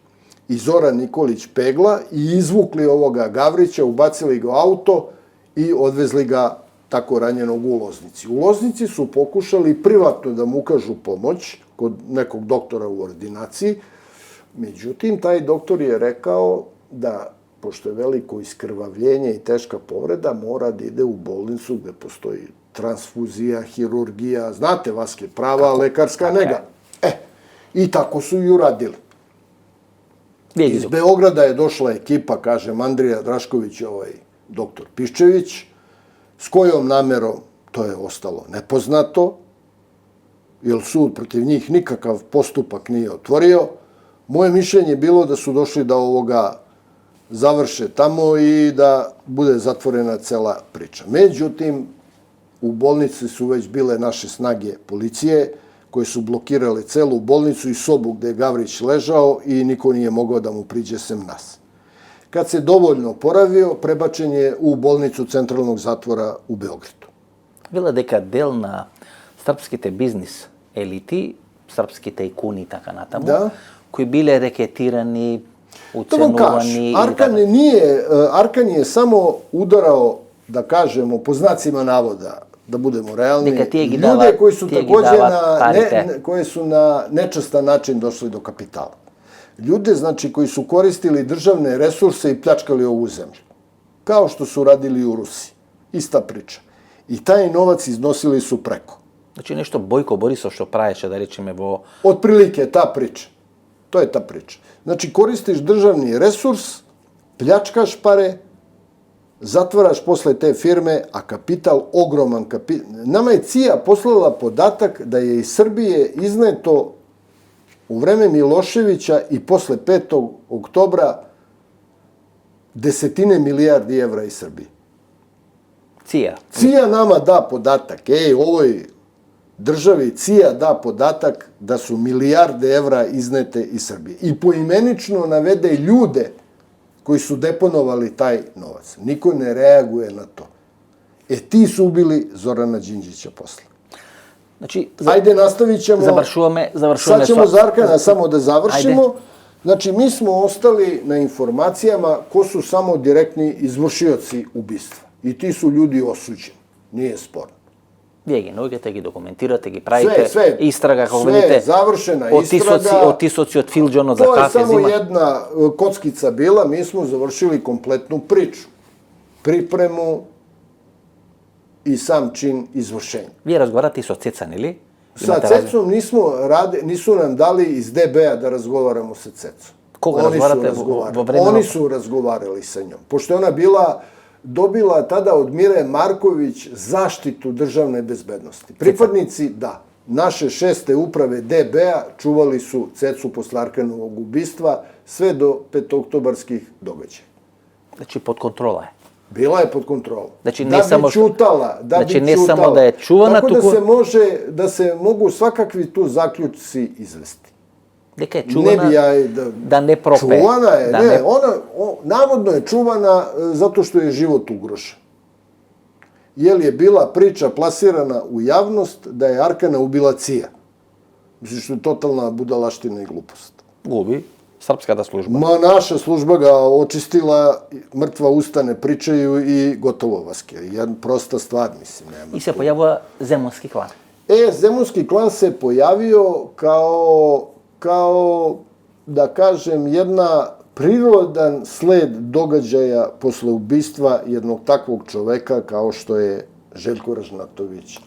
i Zoran Nikolić Pegla i izvukli ovoga Gavrića, ubacili ga u auto i odvezli ga tako ranjenog u Loznici. U Loznici su pokušali privatno da mu ukažu pomoć kod nekog doktora u ordinaciji. Međutim, taj doktor je rekao da, pošto je veliko iskrvavljenje i teška povreda, mora da ide u bolnicu gde postoji transfuzija, hirurgija, znate, vaske prava, lekarska nega. I tako su i uradili. Iz Beograda je došla ekipa, kažem, Andrija Drašković i ovaj doktor Piščević, s kojom namerom, to je ostalo nepoznato, jer sud protiv njih nikakav postupak nije otvorio. Moje mišljenje je bilo da su došli da ovoga završe tamo i da bude zatvorena cela priča. Međutim, u bolnici su već bile naše snage policije koje su blokirale celu bolnicu i sobu gde je Gavrić ležao i niko nije mogao da mu priđe sem nas. Kad se dovoljno oporavio, prebačen je u bolnicu centralnog zatvora u Beogradu. Bila deka del na srpski te biznis eliti, srpski tajkuni i taka natamo, koji bile reketirani, ucenovani... Arkan je samo udarao, da kažemo, po znacima navoda, da budemo realni, ljude koji su takođe koji su na nečastan način došli do kapitala. Ljude, znači, koji su koristili državne resurse i pljačkali ovu zemlju. Kao što su radili u Rusiji. Ista priča. I taj novac iznosili su preko. Znači nešto Bojko Borisov što prajeće, da rečem evo... Otprilike ta priča. To je ta priča. Znači, koristiš državni resurs, pljačkaš pare, zatvaraš posle te firme, a kapital, ogroman kapital. Nama je CIA poslala podatak da je iz Srbije izneto u vreme Miloševića i posle 5. oktobra desetine milijardi evra iz Srbije. CIA nama da podatak. Ovoj državi CIA da podatak da su milijarde evra iznete iz Srbije. I poimenično navede ljude koji su deponovali taj novac. Niko ne reaguje na to. Ti su ubili Zorana Đinđića posle. Znači, ajde, nastavit ćemo. Završujeme. Sad ćemo za Arkana samo da završimo. Znači, mi smo ostali na informacijama ko su samo direktni izvršioci ubistva. I ti su ljudi osuđeni. Nije sporno. Vие ги наоѓате, ги документирате, ги правите истрага, како sve видите. završena istraga. Отисоци од Филџоно за To je кафе samo зима. jedna kockica bila, mi smo završili kompletnu priču. Pripremu i sam čin izvršenja. Вие разговарате и со Цецан, или? Sa Cecom nisu nam dali iz DB-a da razgovaramo sa Cecom. Koga razgovarate во време? Oni su razgovarali sa njom. Pošto je ona dobila tada od Mire Marković zaštitu državne bezbednosti. Pripadnici, da, naše 6. uprave DB-a čuvali su Cecu posle Arkanovog ubistva sve do petooktobarskih događaja. Значи под контрола е. Bila je pod kontrolom. Znači, da ne bi samo čutala, znači, ne samo da je čuvana, tako da se mogu svakakvi tu zaključci izvesti. Дека е чувана, ne bi ja да не пропе. Čuvana je, да ne, navodno je čuvana zato što je život ugrožen. Jer je bila priča plasirana u javnost da je Arkana ubila CIA. Mislim što je totalna budalaština i glupost. Губи српската служба. Ma naša služba ga očistila, mrtva usta ne pričaju i gotovo vaske. Jedna prosta stvar, mislim. Nema И се појавува земунски клан. Zemunski klan se pojavio kao, da kažem, jedna prirodan sled događaja posle ubistva jednog takvog čoveka kao što je Željko Ražnatović.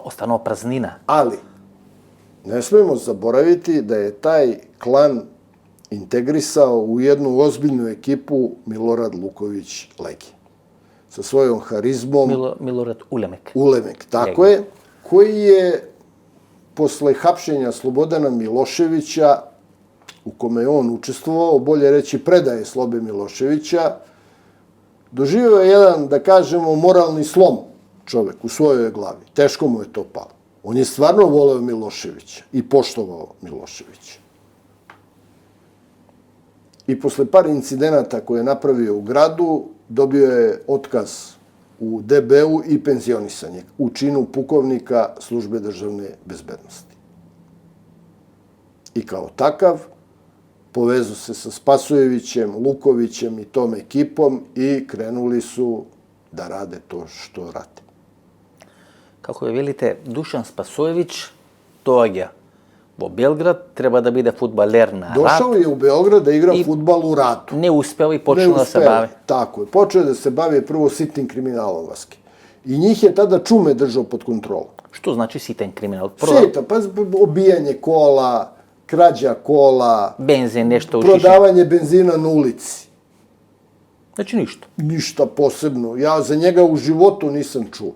Останува празнина. Ali, ne smemo zaboraviti da je taj klan integrisao u jednu ozbiljnu ekipu Milorad Luković Legi. Sa svojom harizmom. Milorad Ulemek. Ulemek, tako je. Koji je posle hapšenja Slobodana Miloševića, u kome je on učestvovao, bolje reći predaje Slobe Miloševića, doživio je jedan, da kažemo, moralni slom čovek u svojoj glavi. Teško mu je to palo. On je stvarno voleo Miloševića i poštovao Miloševića. I posle par incidenata koje je napravio u gradu, dobio je otkaz u DB-u i penzionisanje u činu pukovnika službe državne bezbednosti. I kao takav povezao se sa Spasojevićem, Lukovićem i tom ekipom i krenuli su da rade to što rade. Како ја велите, Душан Спасоевиќ доаѓа во Белград, треба да биде фудбалер на Рад. Došao je u Beograd da igra fudbal u Radu. Не успева и почнува да се бави. Tako je. Počeo je da se bavi prvo sitnim kriminalom, Vaske. I njih je tada Čume držao pod kontrolom. Што значи ситен криминал? Sita, pa obijanje kola, krađa kola, Бензин, нешто prodavanje benzina na ulici. Значи ништо. Ništa posebno. Ja za njega u životu nisam čuo.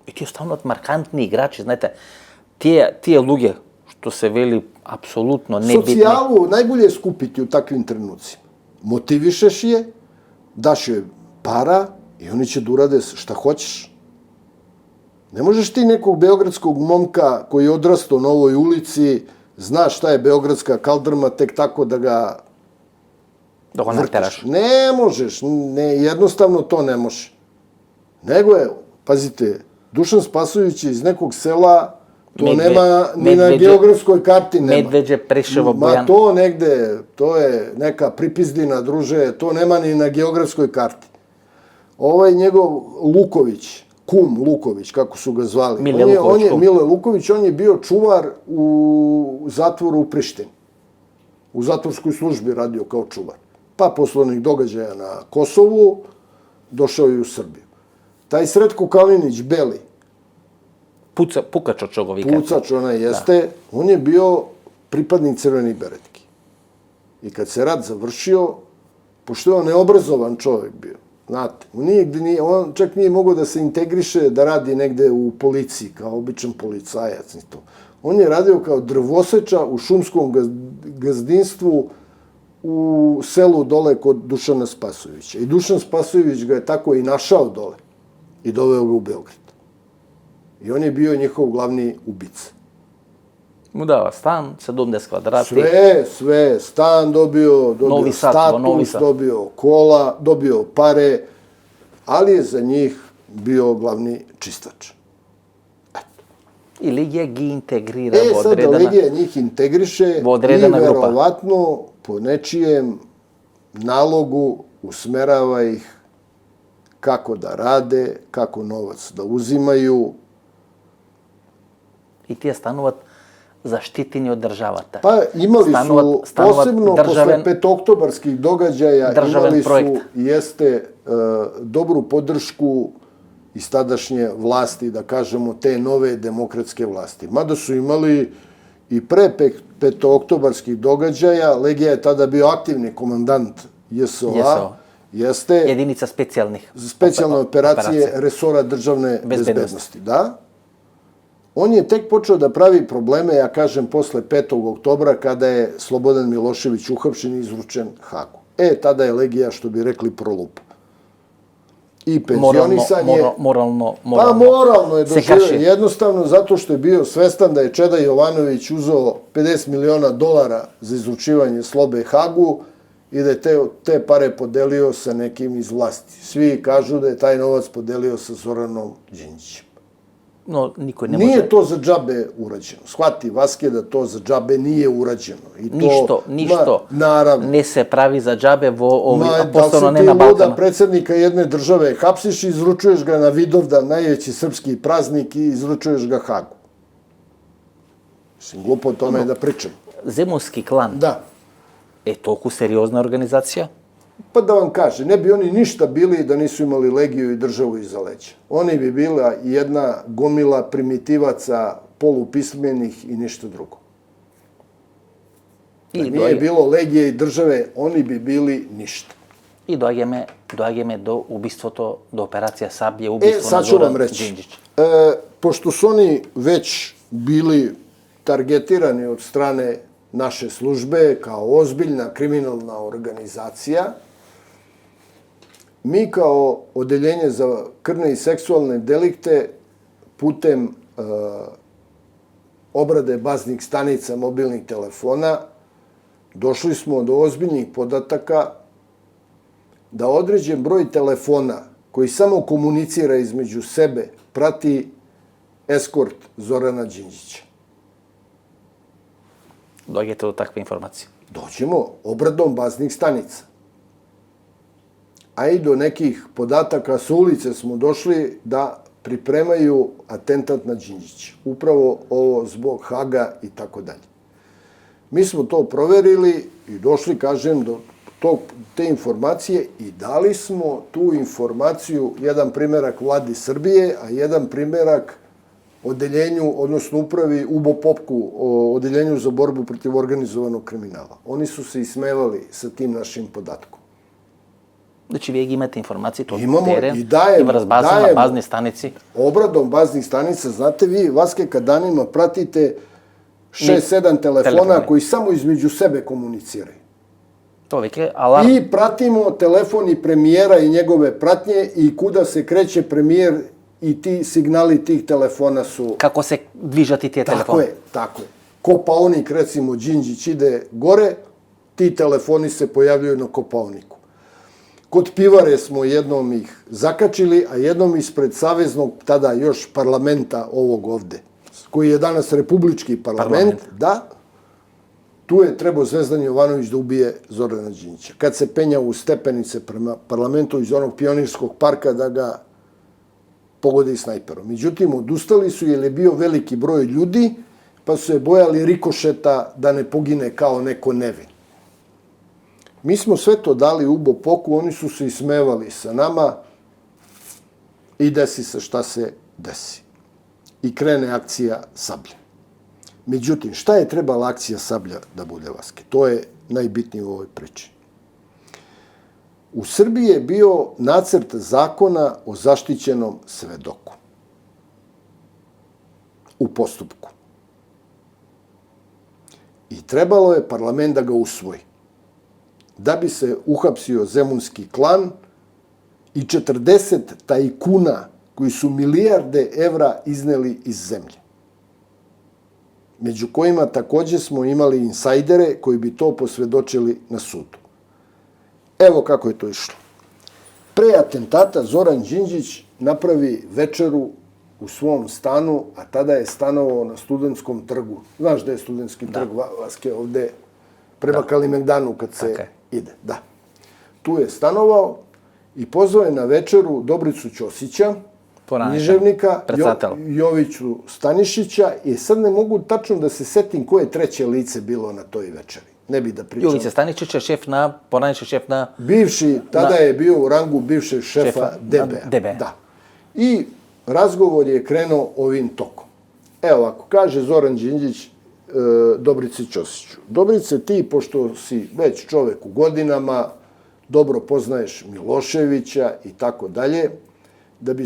И тие стануваат маркантни играчи, знаете, тие луѓе што се вели апсолутно небитни. Socijalu najbolje je skupiti u takvim trenucima. Motivišeš je, daš joj para i oni će da urade šta hoćeš. Ne možeš ti nekog beogradskog momka koji je odrastao na ovoj ulici, znaš šta je beogradska kaldrma, tek tako da ga Да го натераш. Ne možeš, jednostavno to ne može. Nego je, pazite, Dušan Spasojević je iz nekog sela, to nema ni na geografskoj karti. Medveđe, Preševo, Bojan. Ma to negde, to je neka pripizdina, druže, to nema ni na geografskoj karti. Ovaj njegov Luković, kum Luković, kako su ga zvali. Mile Luković, on je bio čuvar u zatvoru u Prištini. U zatvorskoj službi radio kao čuvar. Pa posle onih događaja na Kosovu, došao je u Srbiju. Taj Sretko Kalinić, Beli, Pukač od čega vikate. Pucač, onaj jeste, on je bio pripadnik Crvenih beretki. I kad se rat završio, pošto je on neobrazovan čovjek bio, znate, on čak nije mogao da se integriše, da radi negde u policiji, kao običan policajac i to. On je radio kao drvoseča u šumskom gazdinstvu u selu dole kod Dušana Spasojevića. I Dušan Spasojević ga je tako i našao dole i doveo ga u Beograd. I on je bio njihov glavni ubica. Mu dava stan, 70 kvadrati. Sve, stan dobio status, dobio kola, dobio pare, ali je za njih bio glavni čistač. Eto. I Legija gi integrira E, sada Legija njih integriše i verovatno po nečijem nalogu usmerava ih kako da rade, kako novac da uzimaju. I tije stanovat zaštiteni od državata. Pa imali su, posebno posle petooktobarskih događaja, imali su, jeste, dobru podršku iz tadašnje vlasti, da kažemo, te nove demokratske vlasti. Mada su imali i pre petooktobarskih događaja, Legija je tada bio aktivni komandant JSO-a, jeste jedinica specijalne operacije resora državne bezbednosti. Da. On je tek počeo da pravi probleme, ja kažem, posle 5. oktobra, kada je Slobodan Milošević uhapšen i izručen Hagu. E, tada je Legija, što bi rekli, prolupa. I penzionisanje... Moralno je doživio. Jednostavno zato što je bio svestan da je Čeda Jovanović uzeo $50 miliona za izručivanje Slobe Hagu i da je te pare podelio sa nekim iz vlasti. Svi kažu da je taj novac podelio sa Zoranom Đinđićem. No, niko ne može... Nije to za džabe urađeno. Shvati Vaske da to za džabe nije urađeno. Ništo naravno. Ne se pravi za džabe, a posebno ne na Balkanu. Da li se ti luda predsjednika jedne države hapsiš i izručuješ ga na Vidovdan, najveći srpski praznik, i izručuješ ga Hagu. Mislim, glupo o tome da pričam. Zemunski klan. Da. Toliko seriozna organizacija? Pa da vam kaže, ne bi oni ništa bili da nisu imali Legiju i državu iza leđa. Oni bi bila jedna gomila primitivaca, polupismenih i ništa drugo. Da nije bilo Legije i države, oni bi bili ništa. I dođeme do ubistvoto, do operacija Sablje, ubistvo na Zoran Đinđić. Pošto su oni već bili targetirani od strane naše službe kao ozbiljna kriminalna organizacija, mi kao odeljenje za krvne i seksualne delikte putem obrade baznih stanica mobilnih telefona došli smo do ozbiljnih podataka da određen broj telefona koji samo komunicira između sebe prati eskort Zorana Đinđića. Dođete do takve informacije? Dođemo obradom baznih stanica. A i do nekih podataka sa ulice smo došli da pripremaju atentat na Đinđića. Upravo ovo zbog Haga i tako dalje. Mi smo to proverili i došli, kažem, do te informacije i dali smo tu informaciju, jedan primerak Vladi Srbije, a jedan primerak odeljenju, odnosno upravi UBO-POPKU, odeljenju za borbu protiv organizovanog kriminala. Oni su se ismevali sa tim našim podatkom. Znači, vi imate informacije, to teren, i dajemo na baznoj stanici. Obradom baznih stanica, znate vi, Vaske, kad danima pratite 6-7 telefona koji samo između sebe komuniciraju. To je alarm. I pratimo telefon i premijera i njegove pratnje i kuda se kreće premijer i ti signali tih telefona su... Kako se dvižati te telefone? Tako je. Kopaonik, recimo, Đinđić ide gore, ti telefoni se pojavljuju na Kopaoniku. Kod pivare smo jednom ih zakačili, a jednom ispred Saveznog, tada još parlamenta ovog ovde, koji je danas republički parlament, da, tu je trebao Zvezdan Jovanović da ubije Zorana Đinđića. Kad se penjao u stepenice prema parlamentu iz onog pionirskog parka da ga pogode snajperom. Međutim, odustali su jer je bio veliki broj ljudi, pa su se bojali rikošeta da ne pogine kao neko nevin. Mi smo sve to dali UBO-POK-u, oni su se ismevali sa nama i desi se šta se desi. I krene akcija Sablja. Međutim, šta je trebala akcija Sablja da bude, Vaske? To je najbitnije u ovoj priči. U Srbiji je bio nacrt zakona o zaštićenom svedoku u postupku. I trebalo je parlament da ga usvoji. Da bi se uhapsio zemunski klan i 40 tajkuna koji su milijarde evra izneli iz zemlje. Među kojima takođe smo imali insajdere koji bi to posvedočili na sudu. Evo kako je to išlo. Pre atentata Zoran Đinđić napravi večeru u svom stanu, a tada je stanovao na Studentskom trgu. Znaš gde je Studentski trg, Vaske, ovde, prema Kalemegdanu kad se ide. Da. Tu je stanovao i pozvao je na večeru Dobricu Ćosića, književnika, Jovicu Stanišića, i sad ne mogu tačno da se setim koje treće lice bilo na toj večeri. Ne bi da pričam. Jovica Stanišić je šef na, poranični šef na... Bivši, tada je bio u rangu bivšeg šefa DB. Da. I razgovor je krenuo ovim tokom. Evo ovako, kaže Zoran Đinđić Dobrici Ćosiću. Dobrice, ti, pošto si već čovek u godinama, dobro poznaješ Miloševića i tako dalje, da bi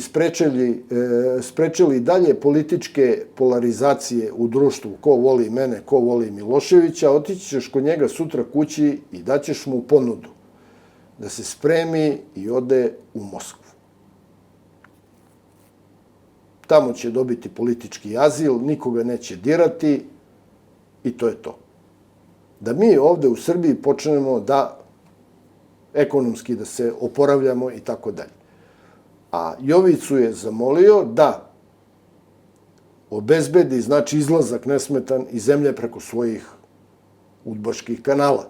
sprečili dalje političke polarizacije u društvu, ko voli mene, ko voli Miloševića, otići ćeš kod njega sutra kući i daćeš mu ponudu da se spremi i ode u Moskvu. Tamo će dobiti politički azil, nikoga neće dirati i to je to. Da mi ovde u Srbiji počnemo da ekonomski da se oporavljamo i tako dalje. A Jovicu je zamolio da obezbedi, znači, izlazak nesmetan iz zemlje preko svojih udbaških kanala.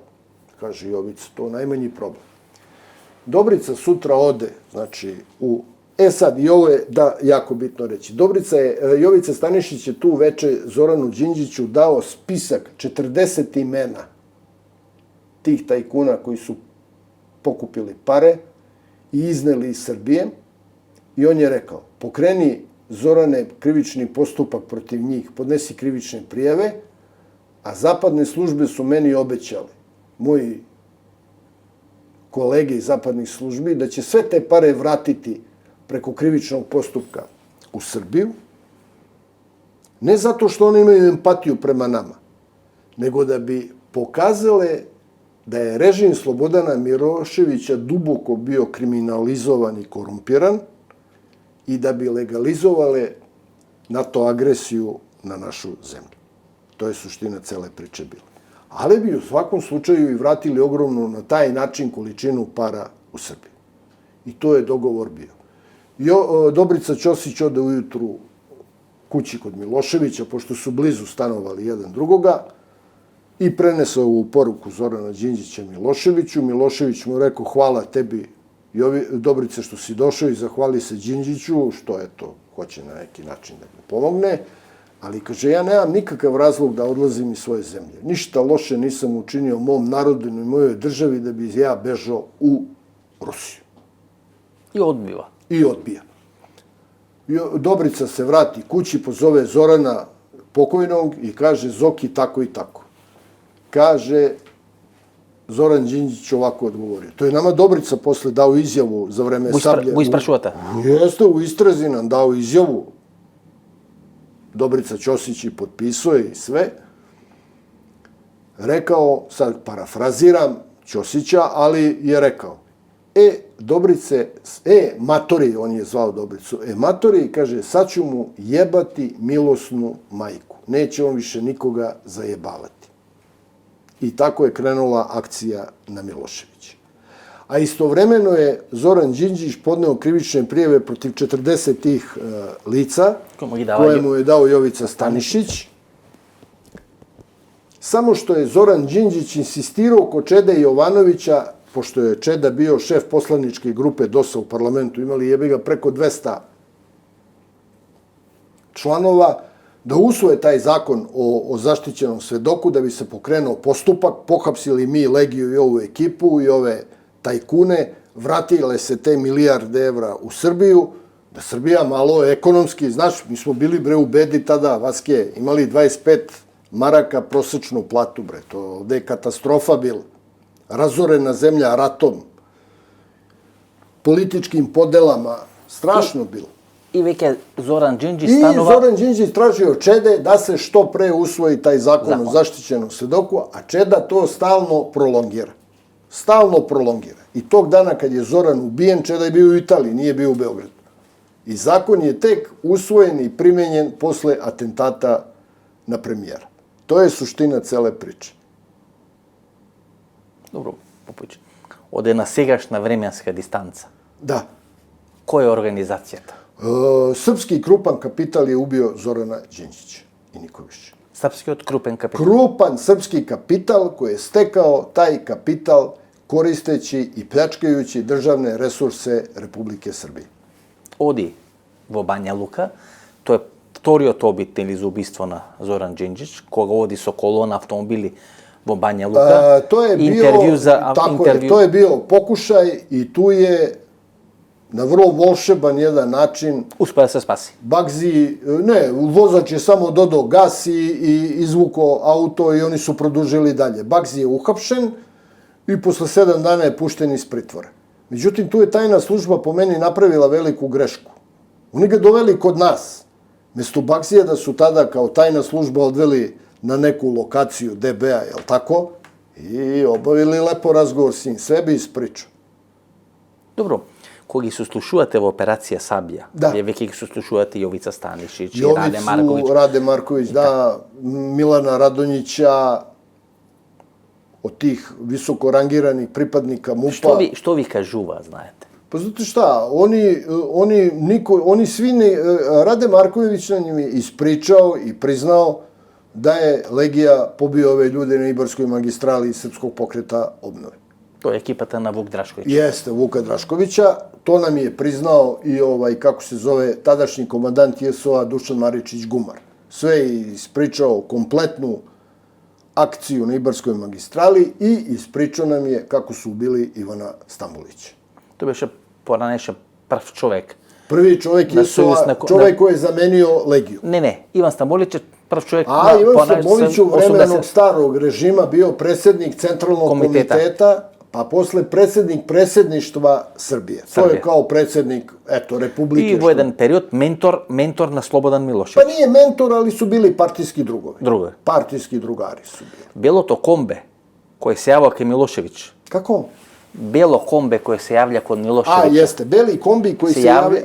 Kaže Jovica, to je najmanji problem. Dobrica sutra ode, znači, sad, i ovo je jako bitno reći. Jovica Stanišić je tu veče Zoranu Đinđiću dao spisak 40 imena tih tajkuna koji su pokupili pare i izneli iz Srbije. I on je rekao, pokreni, Zorane, krivični postupak protiv njih, podnesi krivične prijave, a zapadne službe su meni obećale, moji kolege iz zapadnih službi, da će sve te pare vratiti preko krivičnog postupka u Srbiju, ne zato što oni imaju empatiju prema nama, nego da bi pokazale da je režim Slobodana Miloševića duboko bio kriminalizovan i korumpiran i da bi legalizovale NATO agresiju na našu zemlju. To je suština cele priče bila. Ali bi u svakom slučaju i vratili ogromnu na taj način količinu para u Srbiji. I to je dogovor bio. Dobrica Ćosić ode ujutru kući kod Miloševića, pošto su blizu stanovali jedan drugoga, i prenesao ovu poruku Zorana Đinđića Miloševiću. Milošević mu rekao, hvala tebi, Dobrice, što si došao, i zahvali se Đinđiću, što, eto, hoće na neki način da mu pomogne, ali, kaže, ja nemam nikakav razlog da odlazim iz svoje zemlje. Ništa loše nisam učinio mom narodu i mojoj državi da bi ja bežao u Rusiju. I odbiva. I odbija. Dobrica se vrati kući, pozove Zorana pokojnog i kaže, Zoki, tako i tako. Kaže, Zoran Đinđić ovako odgovorio. To je nama Dobrica posle dao izjavu za vreme Sablje. U isprašuvata? Jeste, u istrazi nam dao izjavu. Dobrica Ćosić i potpisuje i sve. Rekao, sad parafraziram Ćosića, ali je rekao, Dobrice, matori, on je zvao Dobricu, matori, kaže, sad ću mu jebati milosnu majku. Neće on više nikoga zajebavati. I tako je krenula akcija na Miloševića. A istovremeno je Zoran Đinđić podneo krivične prijave protiv 40 tih lica, koje mu je dao Jovica Stanišić. Samo što je Zoran Đinđić insistirao kod Čede Jovanovića, pošto je Čeda bio šef poslaničke grupe DOS-a u parlamentu, imali jebi ga preko 200 članova, da usvoje taj zakon o zaštićenom svedoku, da bi se pokrenuo postupak, pohapsili mi Legiju i ovu ekipu i ove tajkune, vratile se te milijarde evra u Srbiju, da Srbija malo ekonomski, znaš, mi smo bili u bedi tada, Vaske, imali 25 maraka prosečnu platu, to ovde je katastrofa bila. Razorena zemlja ratom, političkim podelama, strašno bilo. I veke Zoran Đinđić stanova... I Zoran Đinđić tražio Čede da se što pre usvoji taj zakon o zaštićenom svedoku, a Čeda to stalno prolongira. Stalno prolongira. I tog dana kad je Zoran ubijen, Čeda je bio u Italiji, nije bio u Beogradu. I zakon je tek usvojen i primenjen posle atentata na premijera. To je suština cele priče. Dobro, Popović. Ode na segašnja vremenska distanca. Da. Koja je organizacija ta? Srpski krupan kapital je ubio Zorana Đinđića i niko više. Srpski od krupen kapital. Krupan srpski kapital koji je stekao taj kapital koristeći i pljačkajući državne resurse Republike Srbije. Odi vo Banja Luka, to je vtorio obitelj iz ubistvo na Zoran Đinđić, koga vodi so kolona automobili vo Banja Luka. To je bio pokušaj i tu je na vrlo volšeban jedan način uspeo da se spasi. Vozač je samo dodao gas i izvukao auto i oni su produžili dalje. Bagzi je uhapšen i posle 7 dana je pušten iz pritvora. Međutim, tu je tajna služba po meni napravila veliku grešku. Oni ga doveli kod nas. Mesto Bagzija da su tada kao tajna služba odveli na neku lokaciju DB-a, jel tako? I obavili lepo razgovor s njim. Sve bi ispričao. Dobro. Kogi su slušujete v operacija Sabija, je veki su slušujete Jovica Stanišić i Rade Marković. Rade Marković, da, Milana Radonjića, od tih visoko rangiranih pripadnika MUP-a. Što vi kažuva, znajete? Pa znate šta, oni svi, Rade Marković na njim je ispričao i priznao da je Legija pobio ove ljude na Ibarskoj magistrali iz Srpskog pokreta obnove. To je ekipata na Vuk Draškovića. Jeste, Vuka Draškovića. To nam je priznao i kako se zove, tadašnji komandant JSO-a Dušan Maričić Gumar. Sve je ispričao kompletnu akciju na Ibarskoj magistrali i ispričao nam je kako su ubili Ivana Stambolića. To je poranejša prv čovek. Prvi čovek JSO-a, čovek koji je zamenio Legiju. Ne, Ivan Stambolić je prv čovek... Ivan Stambolić u vremenu onog starog režima bio predsjednik Centralnog komiteta, pa posle predsjedništva Srbije. To je kao predsjednik, Republike. I u jedan period mentor na Slobodan Milošević. Pa nije mentor, ali su bili partijski drugovi. Partijski drugari su bili. Bilo to kombe koje se javao kod Milošević. Kako? Belo kombe koje se javlja kod Miloševića. Jeste. Beli kombi koji se javlja.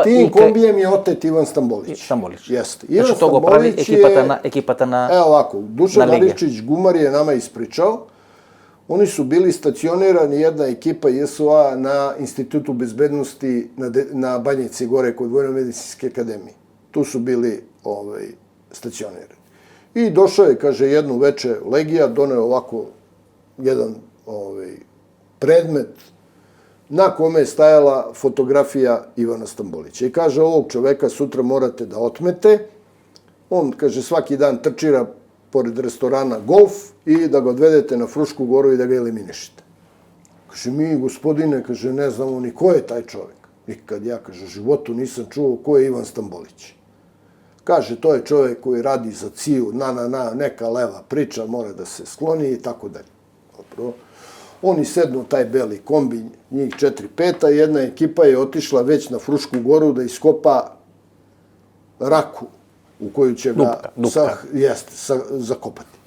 Tim kombijem je otet Ivan Stambolić. Jeste. Ivan Stambolić je... ekipata na... Evo ovako, Dušan Maričić Gumar je nama ispričao. Oni su bili stacionirani, jedna ekipa JSO-a na Institutu bezbednosti na Banjici gore kod Vojno-medicinske akademije. Tu su bili stacionirani. I došao je, kaže, jednu veče Legija, doneo ovako jedan predmet na kome je stajala fotografija Ivana Stambolića. I kaže, ovog čoveka sutra morate da otmete. On, kaže, svaki dan trčira pored restorana Golf i da ga odvedete na Frušku goru i da ga eliminišete. Kaže, mi, gospodine, kaže, ne znamo ni ko je taj čovjek. Nikad ja, kaže, životu nisam čuo ko je Ivan Stambolić. Kaže, to je čovjek koji radi za CIA-u, neka leva priča, mora da se skloni i tako dalje. Dobro. Oni sednu taj beli kombi, njih 4-5, a jedna ekipa je otišla već na Frušku goru da iskopa raku u koju će ga zakopati.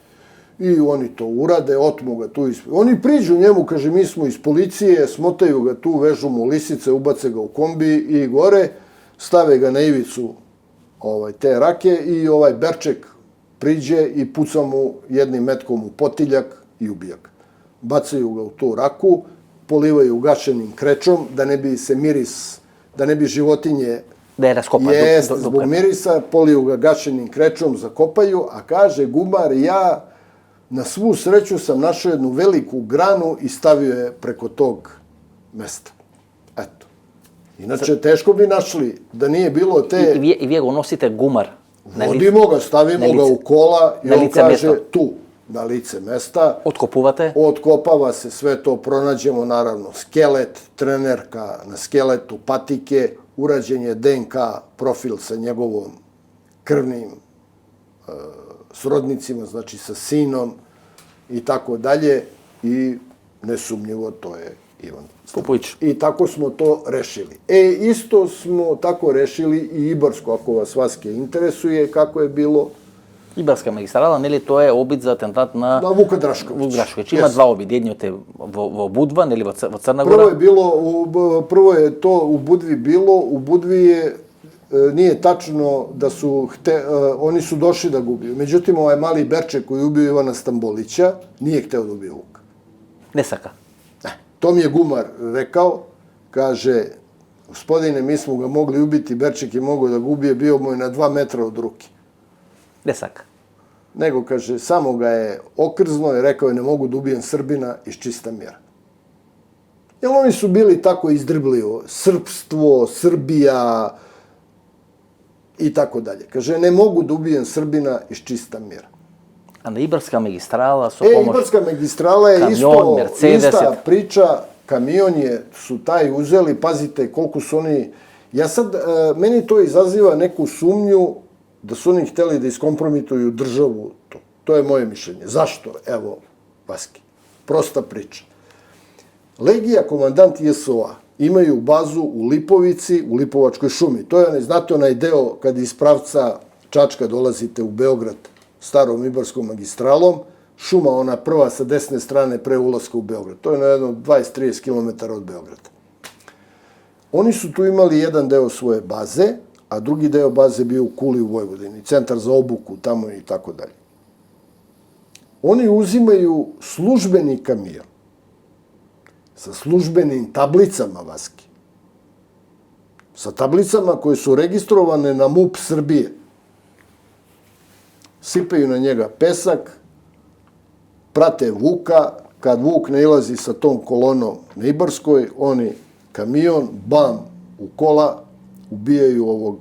I oni to urade, otmu ga tu. Oni priđu njemu, kaže, mi smo iz policije, smotaju ga tu, vežu mu lisice, ubace ga u kombi i gore, stave ga na ivicu te rake i ovaj Berček priđe i puca mu jednim metkom u potiljak i ubija ga. Bacaju ga u tu raku, polivaju gašenim krečom, da ne bi se miris, da ne bi životinje zbog mirisa, poliju ga gašenim krečom, zakopaju, a kaže Gumar, ja na svu sreću sam našao jednu veliku granu i stavio je preko tog mesta. Eto. Inače, teško bi našli da nije bilo te... I vi ga nosite Gumar. Vodimo ga, stavimo ga u kola i on kaže tu, na lice mesta. Otkopuvate? Otkopava se sve to, pronađemo naravno skelet, trenerka na skeletu, patike, urađen je DNK profil sa njegovom krvnim srodnicima, znači sa sinom i tako dalje i nesumnjivo to je Ivan Popović. I tako smo to rešili. Isto smo tako rešili i Ibarsko, ako vas vaske interesuje kako je bilo. Ibarska magistrala, neli to je obid za atentat na Vuka Draškovića. Ima dva obid, jedni je vo Budva, neli vo Crna Gora. Prvo je to u Budvi bilo, u Budvi je, nije tačno da su, oni su došli da ga ubiju. Međutim, ovaj mali Berček koji je ubio Ivana Stambolića, nije hteo da ubije Vuka. Nesaka. To mi je Gumar rekao, kaže, Gospodine, mi smo ga mogli ubiti, Berček je mogao da ga ubije, bio mu je na 2 metra od ruke. Desak. Nego, kaže, samo ga je okrzno i rekao je ne mogu da ubijem Srbina iz čista mira. Jer oni su bili tako izdrbljivo. Srpstvo, Srbija i tako dalje. Kaže, ne mogu da ubijem Srbina iz čista mira. A na Ibarska magistrala su Ibarska magistrala je kamion, Mercedes, ista priča. Kamion su taj uzeli, pazite koliko su oni... Meni to izaziva neku sumnju da su oni hteli da iskompromituju državu. To je moje mišljenje. Zašto? Evo, Vaski. Prosta priča. Legija, komandant JSO-a, imaju bazu u Lipovici, u Lipovačkoj šumi. To je, znate, onaj deo kad iz pravca Čačka dolazite u Beograd starom Ibarskom magistralom, šuma ona prva sa desne strane pre ulaska u Beograd. To je na jedno 20-30 km od Beograda. Oni su tu imali jedan deo svoje baze, a drugi deo baze bio u Kuli u Vojvodini, centar za obuku tamo i tako dalje. Oni uzimaju službeni kamion sa službenim tablicama, Vaski. Sa tablicama koje su registrovane na MUP Srbije. Sipaju na njega pesak, prate Vuka, kad Vuk nailazi sa tom kolonom na Ibarskoj, oni kamion, bam, u kola, ubijaju ovog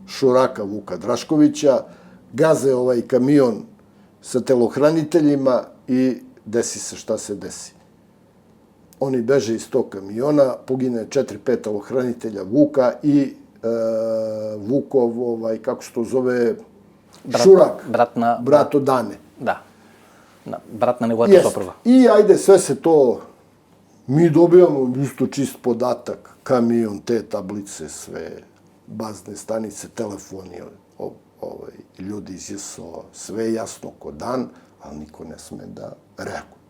šuraka Vuka Draškovića, gaze ovaj kamion sa telohraniteljima i desi se šta se desi. Oni beže iz tog kamiona, pogine 4-5 telohranitelja Vuka i Vukov, kako se to zove, šurak, brat od Dane. Da. Brat na nivou prva. I ajde, sve se to, mi dobijamo isto čist podatak, kamion, te tablice, sve, bazne stanice, telefoni, ljudi iz JSO, sve jasno ko dan, ali niko ne sme da reaguje.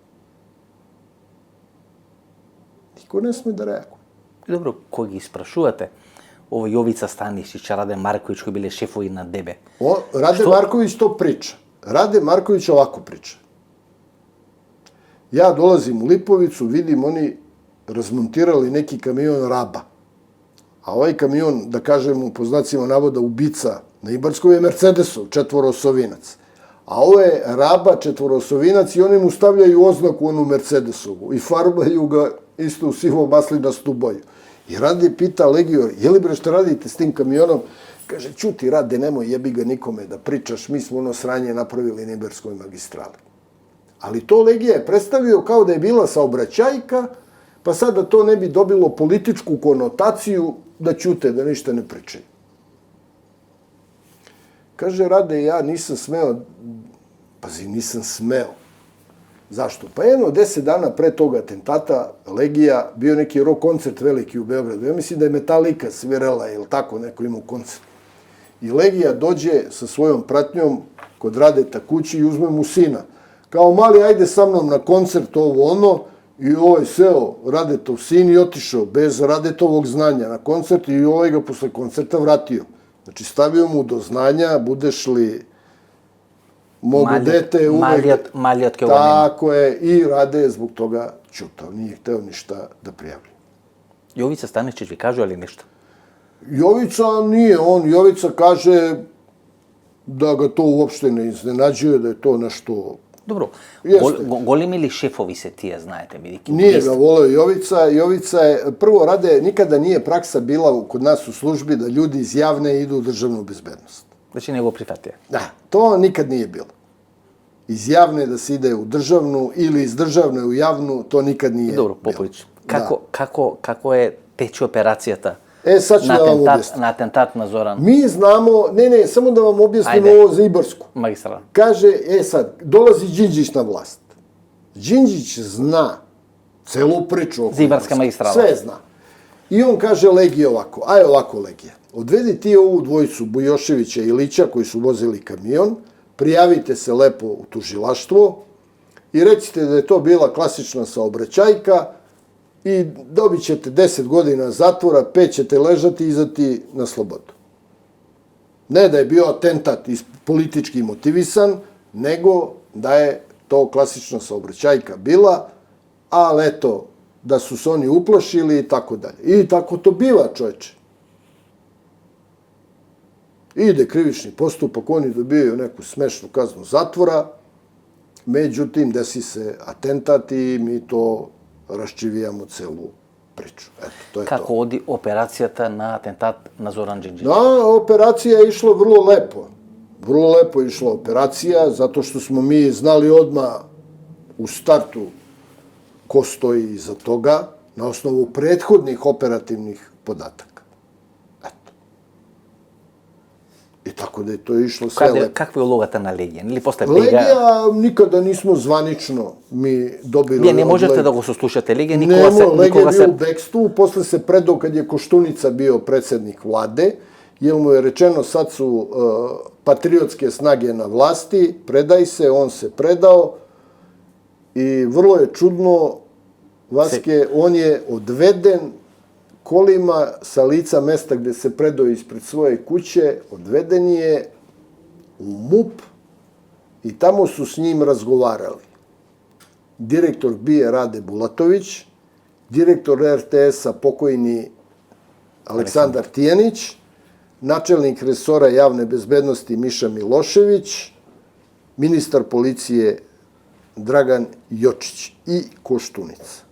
Niko ne sme da reaguje. Dobro, ko gi isprašujete, ovo Jovica Stanišić, Rade Marković koji bili šefovi na DB. Rade Marković to priča. Rade Marković ovako priča. Ja dolazim u Lipovicu, vidim oni razmontirali neki kamion Raba. A ovaj kamion, da kažem po znacima navoda, ubica na Ibarskoj je Mercedesov, 4-osovinac. A ovo je Raba, 4-osovinac i oni mu stavljaju oznaku onu Mercedesovu i farbaju ga isto u sivo maslinastu boju. I Rade pita Legiju, je li bre što radite s tim kamionom? Kaže, čuti Rade, nemoj jebi ga nikome da pričaš, mi smo ono sranje napravili na Ibarskoj magistrali. Ali to Legija je predstavio kao da je bila saobraćajka, pa sad da to ne bi dobilo političku konotaciju, da ćute, da ništa ne pričaju. Kaže Rade, ja nisam smeo, pazi, nisam smeo. Zašto? Pa 10 dana pre tog atentata Legija bio neki rock koncert veliki u Beogradu. Ja mislim da je Metallica svirala ili tako neko imao koncert. I Legija dođe sa svojom pratnjom kod Radeta kući i uzme mu sina. Kao mali, ajde sa mnom na koncert, ovo ono, i ovaj seo Radetov sin i otišao bez Radetovog znanja na koncert i ovaj ga posle koncerta vratio. Znači, stavio mu do znanja, budeš li mogo dete uvek... Maljotke tako je, i Rade je zbog toga ćutao, nije hteo ništa da prijavlja. Jovica Stanišić vi kažu ali ništa? Jovica nije, Jovica kaže da ga to uopšte ne iznenađuje, da je to nešto... Dobro, golemi li šefovi se tije, znajete mi? Nije ga voleo Jovica. Jovica je, prvo Rade, nikada nije praksa bila kod nas u službi da ljudi iz javne idu u državnu bezbednost. Znači nego prihvatio? Da, to nikad nije bilo. Iz javne da se ide u državnu ili iz državne u javnu, to nikad nije bilo. Dobro, Popović, kako je teče operacija ta? Sad ću da vam objasnim. Na atentat na Zoran. Mi znamo, samo da vam objasnim ovo za Ibarsku. Magistrala. Kaže, sad, dolazi Đinđić na vlast. Đinđić zna celu priču oko Ibarska magistrala. Sve zna. I on kaže Legiji ovako, ovako Legija, odvedi ti ovu dvojicu Bujoševića i Ilića koji su vozili kamion, prijavite se lepo u tužilaštvo i recite da je to bila klasična saobraćajka, i dobit ćete 10 godina zatvora, 5 ćete ležati i izaći na slobodu. Ne da je bio atentat politički motivisan, nego da je to klasična saobraćajka bila, ali eto, da su se oni uplašili i tako dalje. I tako to biva, čovječe. Ide krivični postupak, oni dobijaju neku smešnu kaznu zatvora, međutim, desi se atentat i mi to raščivijamo celu priču. Eto, to je Kako to. odi operacijata na atentat na Zoran Đinđić? Da, operacija je išla vrlo lepo. Vrlo lepo je išla operacija, zato što smo mi znali odmah u startu ko stoji iza toga, na osnovu prethodnih operativnih podataka. Eto. I tako da je to išlo sve lepo. Kakva je ulogata na Legija? Ili posle Legija nikada nismo zvanično mi dobili... Вие не можете да го сослушате Легија, Legija je bio u bekstvu, posle se predao kad je Koštunica bio predsjednik vlade, jer mu je rečeno sad su patriotske snage na vlasti, predaj se, on se predao i vrlo je čudno, Vaske, on je odveden kolima sa lica mesta gde se predao ispred svoje kuće, odveden je u MUP i tamo su s njim razgovarali. Direktor BIA Rade Bulatović, direktor RTS-a pokojni Aleksandar Tijanić, načelnik resora javne bezbednosti Miša Milošević, ministar policije Dragan Jočić i Koštunica.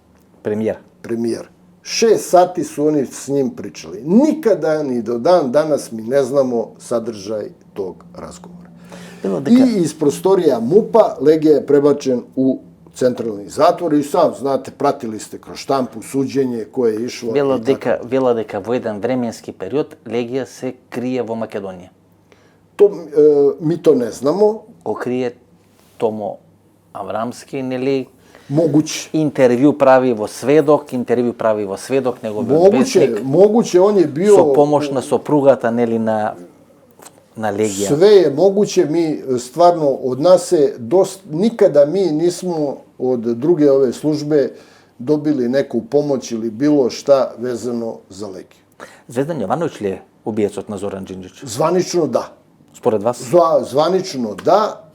Premijer. 6 sati su oni s njim pričali. Nikada ni do dan danas mi ne znamo sadržaj tog razgovora. I iz prostorija MUP-a Legija je prebačen u centralni zatvor i sam, znate, pratili ste kroz štampu suđenje koje je išlo. Вела дека во еден временски период Легија се крие во Македонија. Mi to ne znamo. Го крие Томо Аврамски, нели? Moguće. Интервју прави во Сведок, неговиот песник. Moguće, on je bio... Со помош на сопругата, нели, на Legija. Sve je moguće, mi stvarno od nas se nikada mi nismo od druge ove službe dobili neku pomoć ili bilo šta vezano za Legiju. Zvezdan Jovanović li je ubijecot na Zoran Đinđić? Zvanično da. Spоред вас? Zvanično da.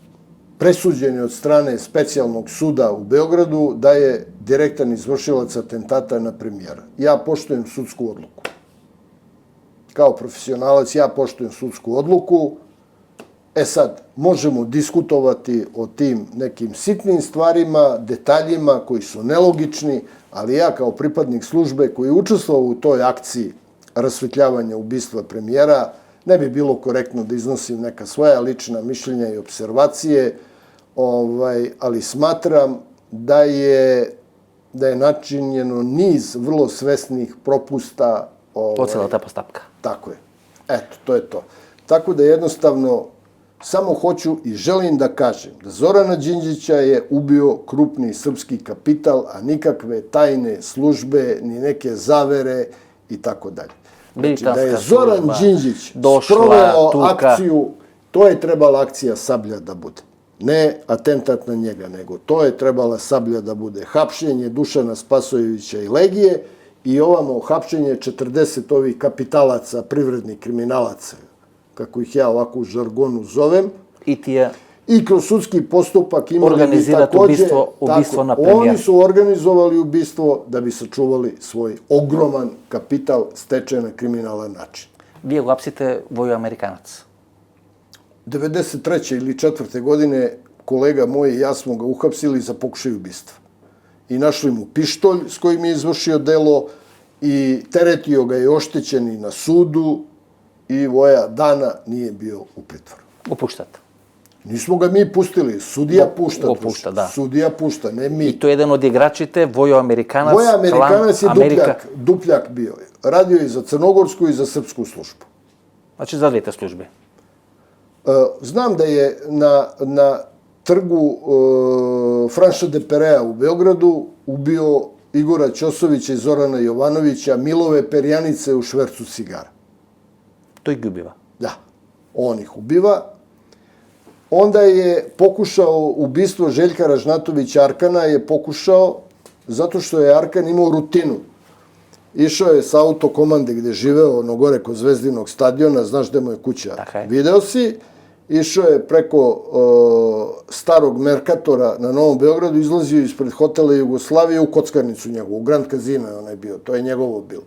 Presuđen je od strane specijalnog suda u Beogradu da je direktan izvršilac atentata na premijera. Ja poštujem sudsku odluku. Kao profesionalac ja poštujem sudsku odluku. Sad, možemo diskutovati o tim nekim sitnim stvarima, detaljima koji su nelogični, ali ja kao pripadnik službe koji je učestvovao u toj akciji rasvetljavanja ubistva premijera, ne bi bilo korektno da iznosim neka svoja lična mišljenja i observacije, ali smatram da je načinjeno niz vrlo svesnih propusta. Po cela ta postapka. Tako je. Eto, to je to. Tako da jednostavno samo hoću i želim da kažem da Zorana Đinđića je ubio krupni srpski kapital, a nikakve tajne službe, ni neke zavere i tako dalje. Znači, da je Zoran Đinđić sproveo akciju, to je trebala akcija Sablja da bude. Ne atentat na njega, nego to je trebala Sablja da bude. Hapšenje Dušana Spasojevića i Legije i ovamo hapšenje 40 ovih kapitalaca, privrednih kriminalaca, kako ih ja ovako u žargonu zovem. I kroz sudski postupak imali bi takođe... ubistvo na premijer. Oni su organizovali ubistvo da bi sačuvali svoj ogroman kapital stečen na kriminalan način. Вие го апсите војоамериканаc. 93. ili 4. godine kolega moj i ja smo ga uhapsili za pokušaj ubistva. I našli mu pištolj s kojim je izvršio delo i teretio ga je oštećeni na sudu i Voja dana nije bio u pritvoru. Opuštate. Nismo ga mi pustili, sudija pušta. Opušta, da. Sudija pušta, ne mi. I to je jedan od igračite, Vojoamerikanac, Vojoamerikanac je dupljak bio. Radio je za crnogorsku i za srpsku službu. Znači za dvete službe? Znam da je na trgu Franša de Perea u Beogradu ubio Igora Ćosovića i Zorana Jovanovića, Milove perjanice u švercu cigara. To ih ubiva? Da, on ih ubiva. Onda je pokušao ubistvo Željka Ražnatovića Arkana, je pokušao zato što je Arkan imao rutinu. Išao je sa autokomande gde je živeo ono gore kod Zvezdinog stadiona, znaš gde mu je kuća, video si, išao je preko starog Merkatora na Novom Beogradu, izlazio ispred hotela Jugoslavije u kockarnicu njegovu, u Grand Casino je onaj bio, to je njegovo bilo.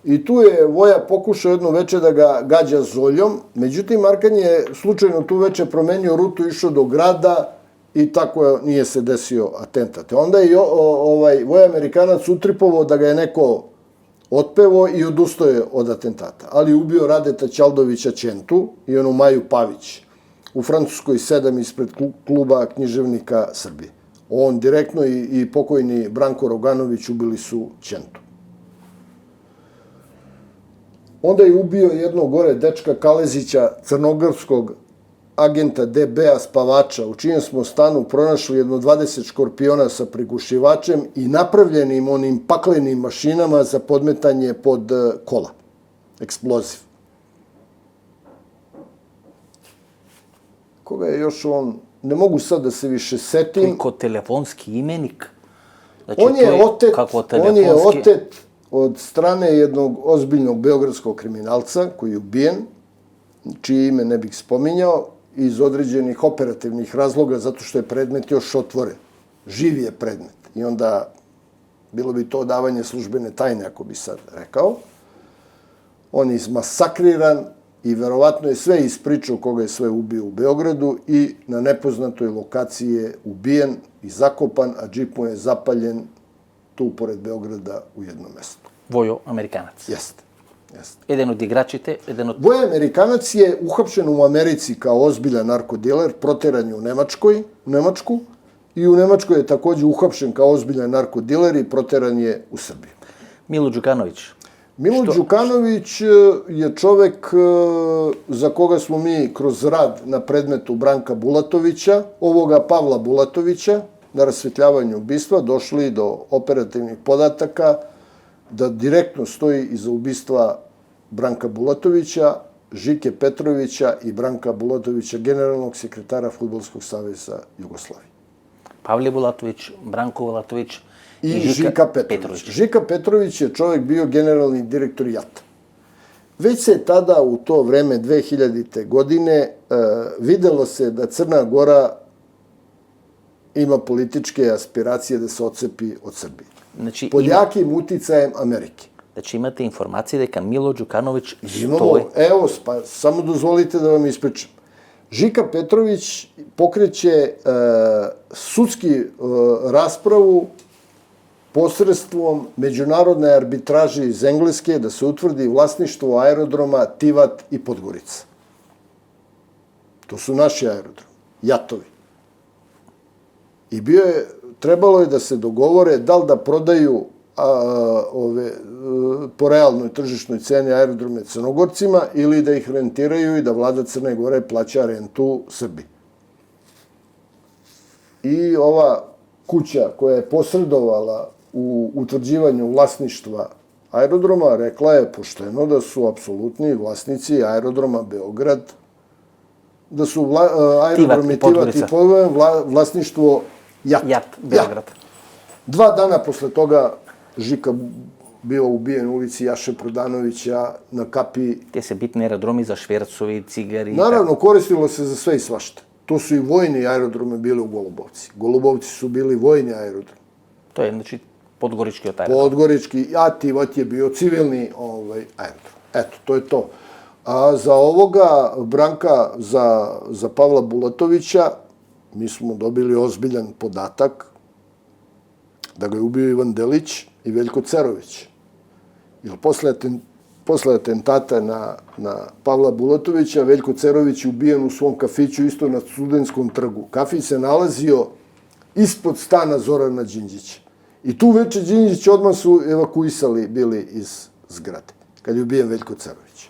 I tu je Voja pokušao jedno veče da ga gađa zoljom, međutim, Arkan je slučajno tu veče promenio rutu, išao do grada i tako nije se desio atentat. Onda je Voja Amerikanac utripovao da ga je neko otpevo i odustoje od atentata. Ali ubio Radeta Ćaldovića Ćentu i onu Maju Pavić u Francuskoj 7 ispred kluba književnika Srbije. On direktno i pokojni Branko Roganović ubili su Ćentu. Onda je ubio jednog gore dečka Kalezića, crnogorskog agenta DB-a spavača, u čijem smo stanu pronašli jedno 20 škorpiona sa prigušivačem i napravljenim onim paklenim mašinama za podmetanje pod kola. Eksploziv. Koga je još on, ne mogu sad da se više setim. Koliko telefonski imenik. Znači, On je otet od strane jednog ozbiljnog beogradskog kriminalca koji je ubijen, čije ime ne bih spominjao, iz određenih operativnih razloga, zato što je predmet još otvoren. Živ je predmet. I onda bilo bi to davanje službene tajne, ako bi sad rekao. On je izmasakriran i verovatno je sve ispričao koga je sve ubio u Beogradu i na nepoznatoj lokaciji je ubijen i zakopan, a džip mu je zapaljen tu pored Beograda u jednom mestu. Vojo Amerikanac. Jeste. Jedan od igračite, Voja Amerikanac je uhapšen u Americi kao ozbiljan narkodiler, proteran je u Nemačku i u Nemačkoj je takođe uhapšen kao ozbiljan narkodiler i proteran je u Srbiju. Milo Đukanović. Milo Đukanović je čovek za koga smo mi kroz rad na predmetu Branka Bulatovića, ovoga Pavla Bulatovića, na rasvetljavanju ubistva, došli do operativnih podataka da direktno stoji iza ubistva Branka Bulatovića, Žike Petrovića i Branka Bulatovića, generalnog sekretara Fudbalskog saveza Jugoslavije. Pavle Bulatović, Branko Bulatović i Žika Petrović. Žika Petrović je čovjek bio generalni direktor JAT-a. Već se tada u to vreme 2000. godine videlo se da Crna Gora ima političke aspiracije da se otcepi od Srbije. Znači, pod jakim uticajem Amerike. Znači imate informacije da je Milo Đukanović stoji. Evo, pa samo dozvolite da vam ispričam. Žika Petrović pokreće sudski raspravu posredstvom međunarodne arbitraže iz Engleske da se utvrdi vlasništvo aerodroma Tivat i Podgorica. To su naši aerodromi, jatovi. I trebalo je da se dogovore da li da prodaju po realnoj tržišnoj ceni aerodrome Crnogorcima ili da ih rentiraju i da vlada Crne Gore plaća rentu Srbiji. I ova kuća koja je posredovala u utvrđivanju vlasništva aerodroma rekla je pošteno da su apsolutni vlasnici aerodroma Beograd, da su aerodromi Tivat i Podgorica vlasništvo JAT, Beograd. 2 dana posle toga Žika bio ubijen u ulici Jaše Prodanovića na kapiji. Te se bitni aerodromi za švercovi, cigari. Naravno, koristilo se za sve i svašta. Tu su i vojni aerodromi bili u Golubovci. Golubovci su bili vojni aerodromi. To je, znači, podgorički od aerodrom. Podgorički, a Tivat je bio civilni aerodrom. Eto, to je to. A za ovoga Branka, za Pavla Bulatovića, mi smo dobili ozbiljan podatak da ga je ubio Ivan Delić i Veljko Cerović. Jer posle atentata na Pavla Bulatovića, Veljko Cerović je ubijen u svom kafiću isto na Studentskom trgu. Kafić se nalazio ispod stana Zorana Đinđića. I tu veče Đinđić odmah su evakuisali bili iz zgrade, kad je ubijen Veljko Cerović.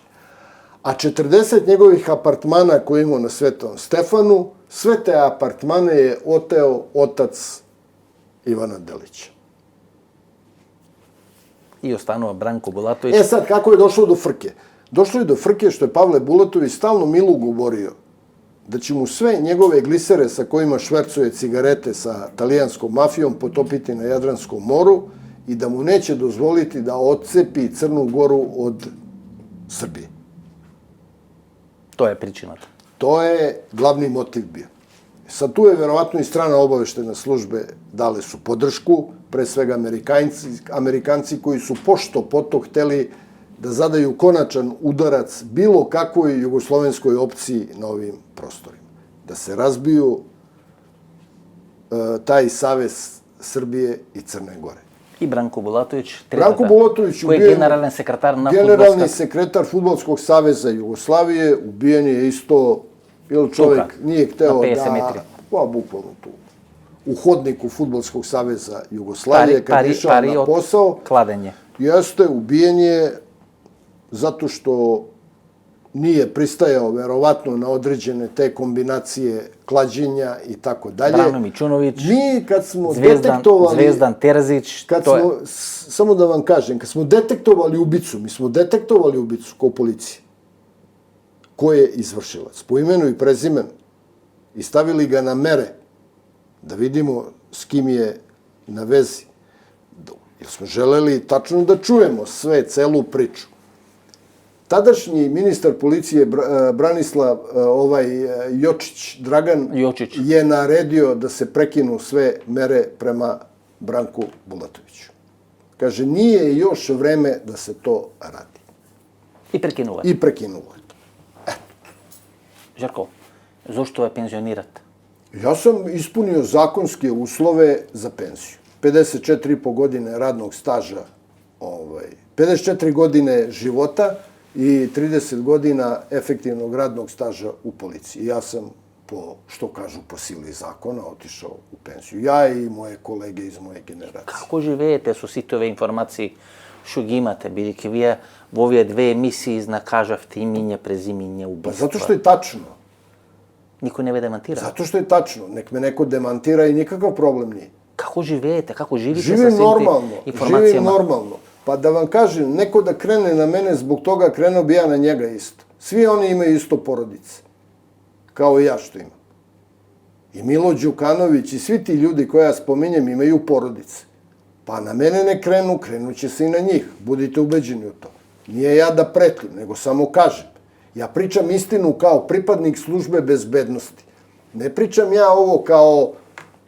A 40 njegovih apartmana koje imao na Svetom Stefanu, sve te apartmane je oteo otac Ivana Delića. I ostanuo Branko Bulatović. Sad, kako je došlo do frke? Došlo je do frke što je Pavle Bulatović stalno Milu govorio da će mu sve njegove glisere sa kojima švercuje cigarete sa talijanskom mafijom potopiti na Jadranskom moru i da mu neće dozvoliti da odcepi Crnu Goru od Srbije. To je pričinata. To je glavni motiv bio. Sad tu je verovatno i strana obaveštene službe dale su podršku, pre svega Amerikanci koji su pošto poto hteli da zadaju konačan udarac bilo kakvoj jugoslovenskoj opciji na ovim prostorima. Da se razbiju taj savez Srbije i Crne Gore. I Branko Bulatović, Branko Bulatović koji je generalni sekretar na generalni sekretar Fudbalskog saveza Jugoslavije, ubijen je isto, jer čovjek nije hteo da, pa bukvalno tu, u hodniku Fudbalskog saveza Jugoslavije, kad je išao na posao, kladenje. Jeste, ubijen je zato što nije pristajao verovatno na određene te kombinacije klađenja i tako dalje. Brano Mićunović, mi kad smo detektovali... Zvezdan Terzić, samo da vam kažem, kad smo detektovali ubicu, mi smo detektovali ubicu kao policija. Ko je izvršilac? Po imenu i prezimenu. I stavili ga na mere da vidimo s kim je na vezi. Jer smo želeli tačno da čujemo sve, celu priču. Tadašnji ministar policije Branislav Jočić, Dragan, je naredio da se prekinu sve mere prema Branku Bulatoviću. Kaže, nije još vreme da se to radi. I prekinulo je. I prekinulo je. Žarko, zašto je penzionirat? Ja sam ispunio zakonske uslove za penziju. 54,5 godine radnog staža, 54 godine života i 30 godina efektivnog radnog staža u policiji. Ja sam, što kažu, po sili zakona otišao u penziju. Ja i moje kolege iz moje generacije. Kako živete su svi ove informacije što imate? Бидејќи вие во овие две емисии изнакажавте имиња, презимиња, убиства. Zato što je tačno. Niko ne ve demantira. Zato što je tačno. Nek me neko demantira i nikakav problem nije. Kako živete? Kako živite sa svim tim informacijama? Živim normalno. Pa da vam kažem, neko da krene na mene zbog toga, krenuo bi ja na njega isto. Svi oni imaju isto porodice. Kao i ja što imam. I Milo Đukanović i svi ti ljudi koje ja spominjem imaju porodice. Pa na mene ne krenu, krenuće se i na njih. Budite ubeđeni u to. Nije ja da pretim, nego samo kažem. Ja pričam istinu kao pripadnik službe bezbednosti. Ne pričam ja ovo kao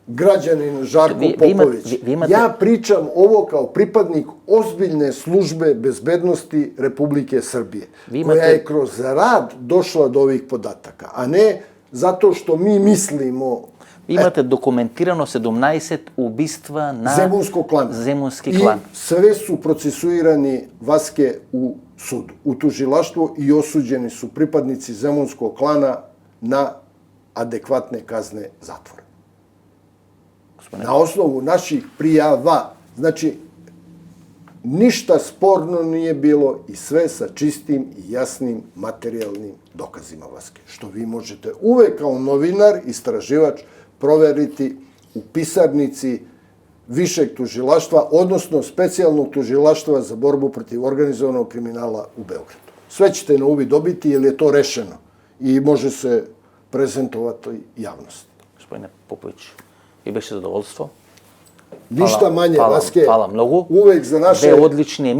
građanin Žarko Popović. Ja pričam ovo kao pripadnik ozbiljne službe bezbednosti Republike Srbije, koja je kroz rad došla do ovih podataka, a ne zato što mi mislimo... Vi imate dokumentirano 17 ubistva na Zemunski klan. I sve su procesuirani Vaske u sudu, u tužilaštvu i osuđeni su pripadnici Zemunskog klana na adekvatne kazne zatvora. Na osnovu naših prijava. Znači, ništa sporno nije bilo i sve sa čistim i jasnim materijalnim dokazima Vaske. Što vi možete uvek kao novinar, istraživač, proveriti u pisarnici višeg tužilaštva, odnosno specijalnog tužilaštva za borbu protiv organizovanog kriminala u Beogradu. Sve ćete na uvid dobiti jer je to rešeno i može se prezentovati javnost. Gospodine Popović, i беше zadovoljstvo. Ništa manje, Vaske. Hvala mnogo. Uvek za naše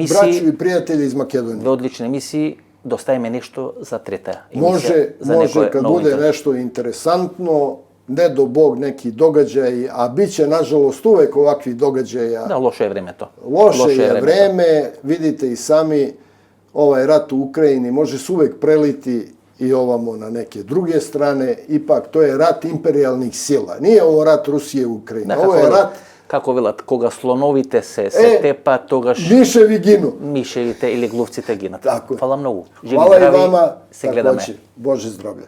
braću i prijatelje iz Makedonije. Dve odlične emisije. Dostajeme nešto za treta. Može kad bude nešto interesantno, ne do Bog neki događaj, a bit će, nažalost, uvek ovakvih događaja. Da, loše je vreme to. Loše je vreme, vidite i sami, ovaj rat u Ukrajini može se uvek preliti i ovamo na neke druge strane. Ipak, to je rat imperijalnih sila. Nije ovo rat Rusije u Ukrajini. Ovo je rat... Kako velat, koga slonovite se tepa, togaš... Miševi ginu. Miševite ili gluvcite ginat. Tako je. Hvala mnogo. Hvala i vama, takođe. Bože zdravlja.